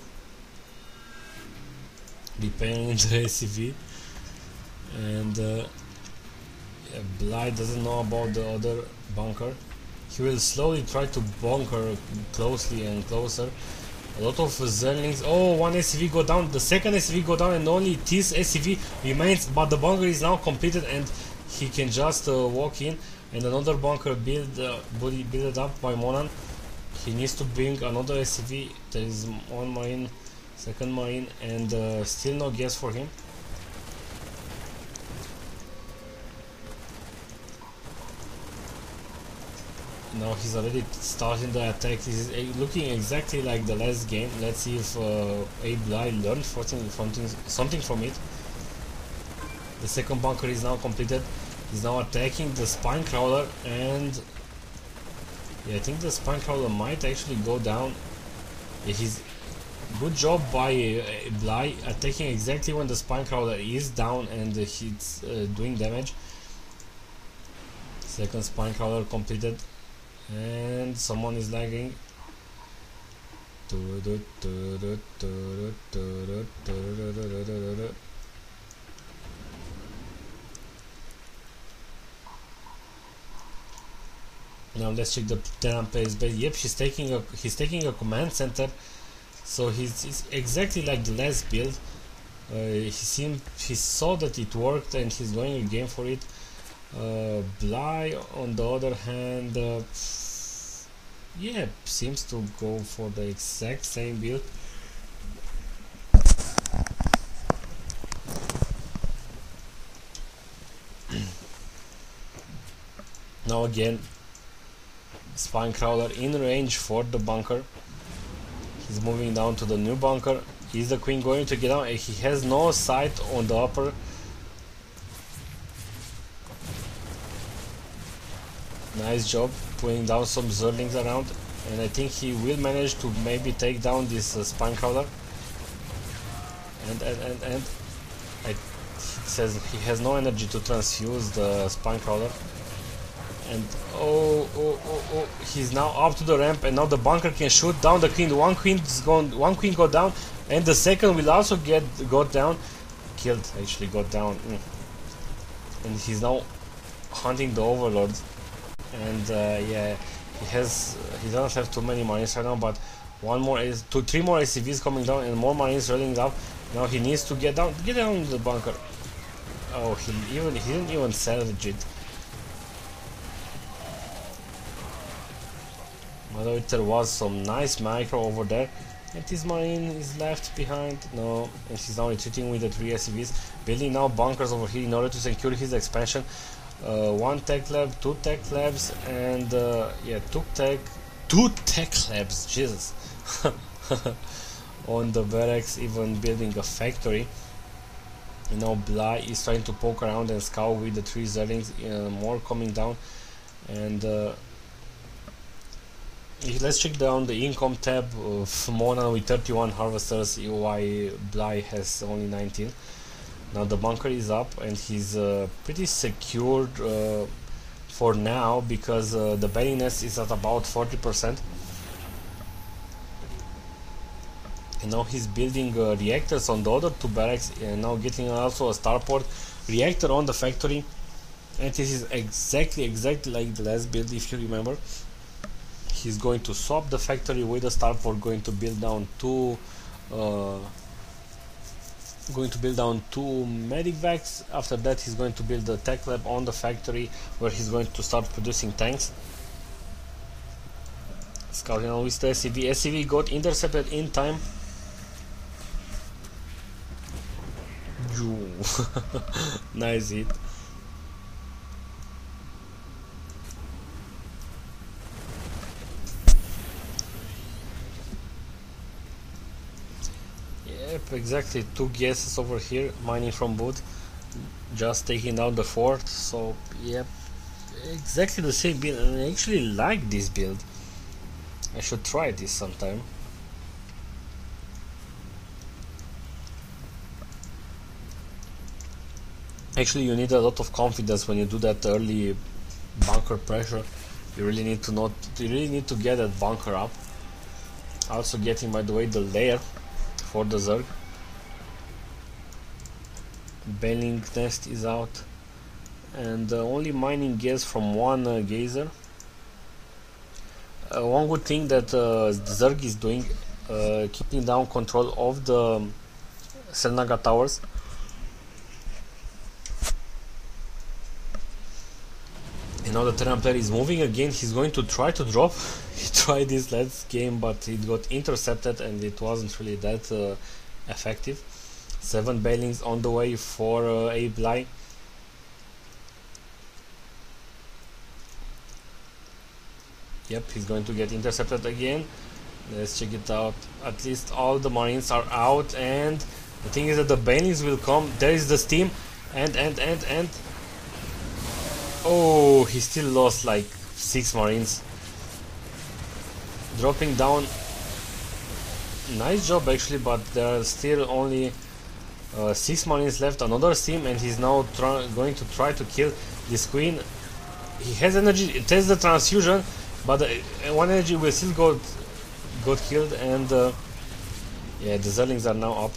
repairing the SCV, and yeah, Bly doesn't know about the other bunker. He will slowly try to bunker closely and closer. A lot of Zerlings. Oh, 1 SCV go down, the second SCV go down, and only this SCV remains, but the bunker is now completed and he can just walk in. And another bunker built up by Monan. He needs to bring another SCV. There is 1 Marine, second Marine, and still no gas for him. Now he's already starting the attack. This is looking exactly like the last game. Let's see if Bly learned something from it. The second bunker is now completed. He's now attacking the spine crawler, and yeah, I think the spine crawler might actually go down. Yeah, he's good job by Bly attacking exactly when the spine crawler is down and he's doing damage. Second spine crawler completed. And someone is lagging. Now let's check the Terran player's base. Yep, he's taking a command center. So he's exactly like the last build. He saw that it worked and he's going again for it. Bly, on the other hand, yeah, seems to go for the exact same build. Now again, spine crawler in range for the bunker. He's moving down to the new bunker. Is the queen going to get down? He has no sight on the upper. Nice job putting down some Zerlings around, and I think he will manage to maybe take down this spine crawler. And it says he has no energy to transfuse the spine crawler. And oh, he's now up to the ramp, and now the bunker can shoot down the queen. One queen got down, and the second will also got down, killed. Actually got down, and he's now hunting the overlords. And yeah, he doesn't have too many Marines right now, but 3 more SCVs coming down and more Marines rolling up. Now he needs to get down to the bunker. Oh, he didn't even salvage it. Although there was some nice micro over there. And this Marine is left behind. No, and he's now retreating with the 3 SCVs, building now bunkers over here in order to secure his expansion. one tech lab, two tech labs, and yeah, two tech labs, Jesus. On the barracks, even building a factory. You know, Bly is trying to poke around and scout with the 3 Zerlings, more coming down. And let's check down the income tab of Mona with 31 harvesters, while Bly has only 19. Now the bunker is up and he's pretty secured for now, because the belliness is at about 40%. And now he's building reactors on the other 2 barracks, and now getting also a starport reactor on the factory. And this is exactly like the last build, if you remember. He's going to swap the factory with the starport, going to build down two medic vacs. After that he's going to build the tech lab on the factory, where he's going to start producing tanks. Scouting on with the SCV. SCV got intercepted in time. Nice hit. Yep, exactly, 2 guesses over here, mining from boot, just taking down the fort. So yep, exactly the same build, and I actually like this build. I should try this sometime. Actually, you need a lot of confidence when you do that early bunker pressure. You really need to get that bunker up. Also getting, by the way, the layer for the Zerg. Bailing nest is out, and only mining gas from one geyser. One good thing that the Zerg is doing, keeping down control of the Selnaga towers. And now the Terran player is moving again. He's going to try to drop. He tried this last game, but it got intercepted and it wasn't really that effective. 7 bailings on the way for a Bly. Yep, he's going to get intercepted again. Let's check it out. At least all the marines are out, and the thing is that the bailings will come. There is the steam, and oh, he still lost like 6 marines. Dropping down. Nice job actually, but there are still only 6 marines left. Another steam, and he's now going to try to kill this queen. He has energy, it has the transfusion, but one energy will still got killed, and yeah, the Zerlings are now up.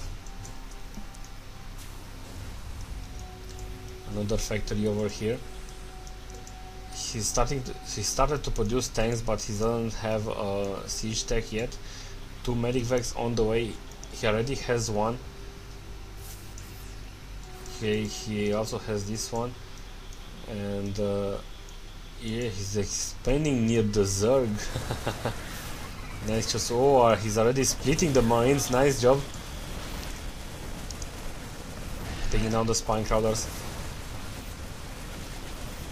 Another factory over here. He started to produce tanks, but he doesn't have a siege tech yet. 2 medic vacs on the way. He already has one. He also has this one, and yeah, he's expanding near the Zerg. Nice, just he's already splitting the marines. Nice job. Taking out the spine crawlers.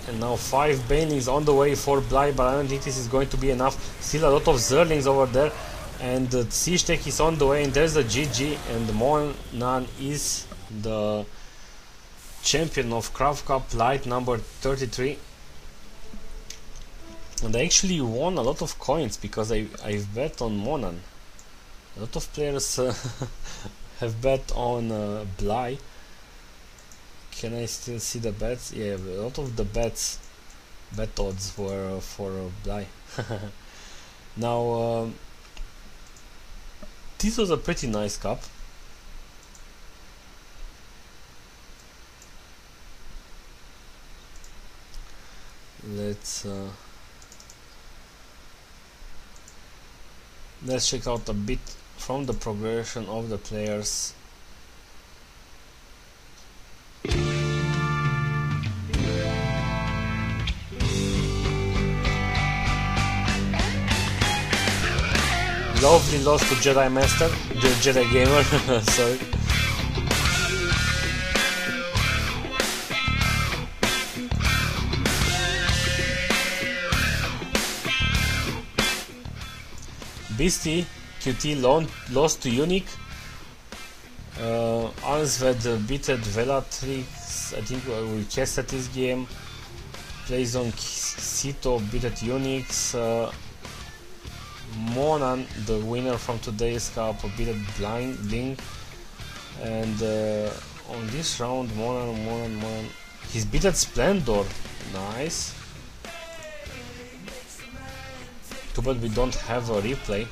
And now 5 banelings on the way for Bly, but I don't think this is going to be enough. Still a lot of Zerlings over there, and the siege tech is on the way, and there's a GG, and Monan is the champion of CraftCup Lite number 33. And I actually won a lot of coins because I've bet on Monan. A lot of players have bet on Bly. Can I still see the bets? Yeah, a lot of the bet odds were for Bly. Now, this was a pretty nice cup. Let's check out a bit from the progression of the players. Lovely loss to Jedi Master, Jedi Gamer, sorry. Beastie QT lost to Unique. Alsved beated Velatrix. I think we casted this game. Playzone Sito beated Unix. Monan, the winner from today's cup, beated Bling. And on this round, Monan, he's beaten Splendor. Nice. Too bad we don't have a replay.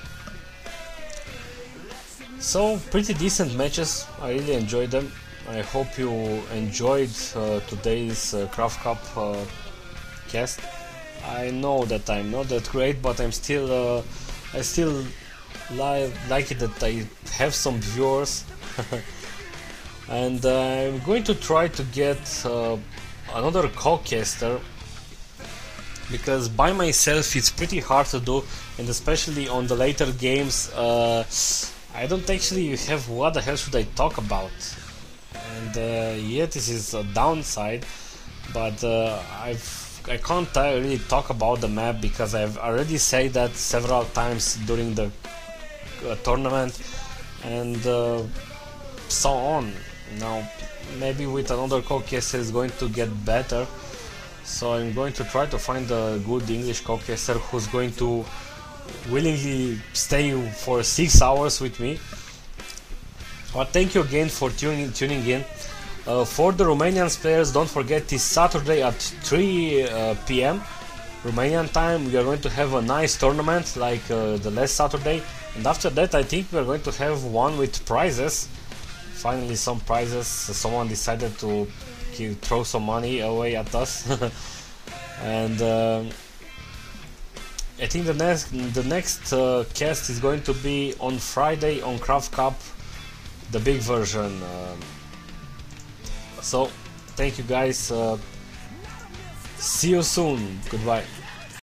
So, pretty decent matches. I really enjoyed them. I hope you enjoyed today's CraftCup cast. I know that I'm not that great, but I still like it that I have some viewers. And I'm going to try to get another co-caster, because by myself it's pretty hard to do, and especially on the later games I don't actually have what the hell should I talk about. And yeah, this is a downside, but I can't really talk about the map because I've already said that several times during the tournament, and so on. Now maybe with another co-caster is going to get better, so I'm going to try to find a good English co-caster who's going to willingly stay for 6 hours with me. But thank you again for tuning in. For the Romanian players, don't forget this Saturday at 3 PM Romanian time we are going to have a nice tournament like the last Saturday, and after that I think we are going to have one with prizes. Finally some prizes. Someone decided to throw some money away at us. And I think the next cast is going to be on Friday on CraftCup, the big version. So thank you guys, see you soon, goodbye.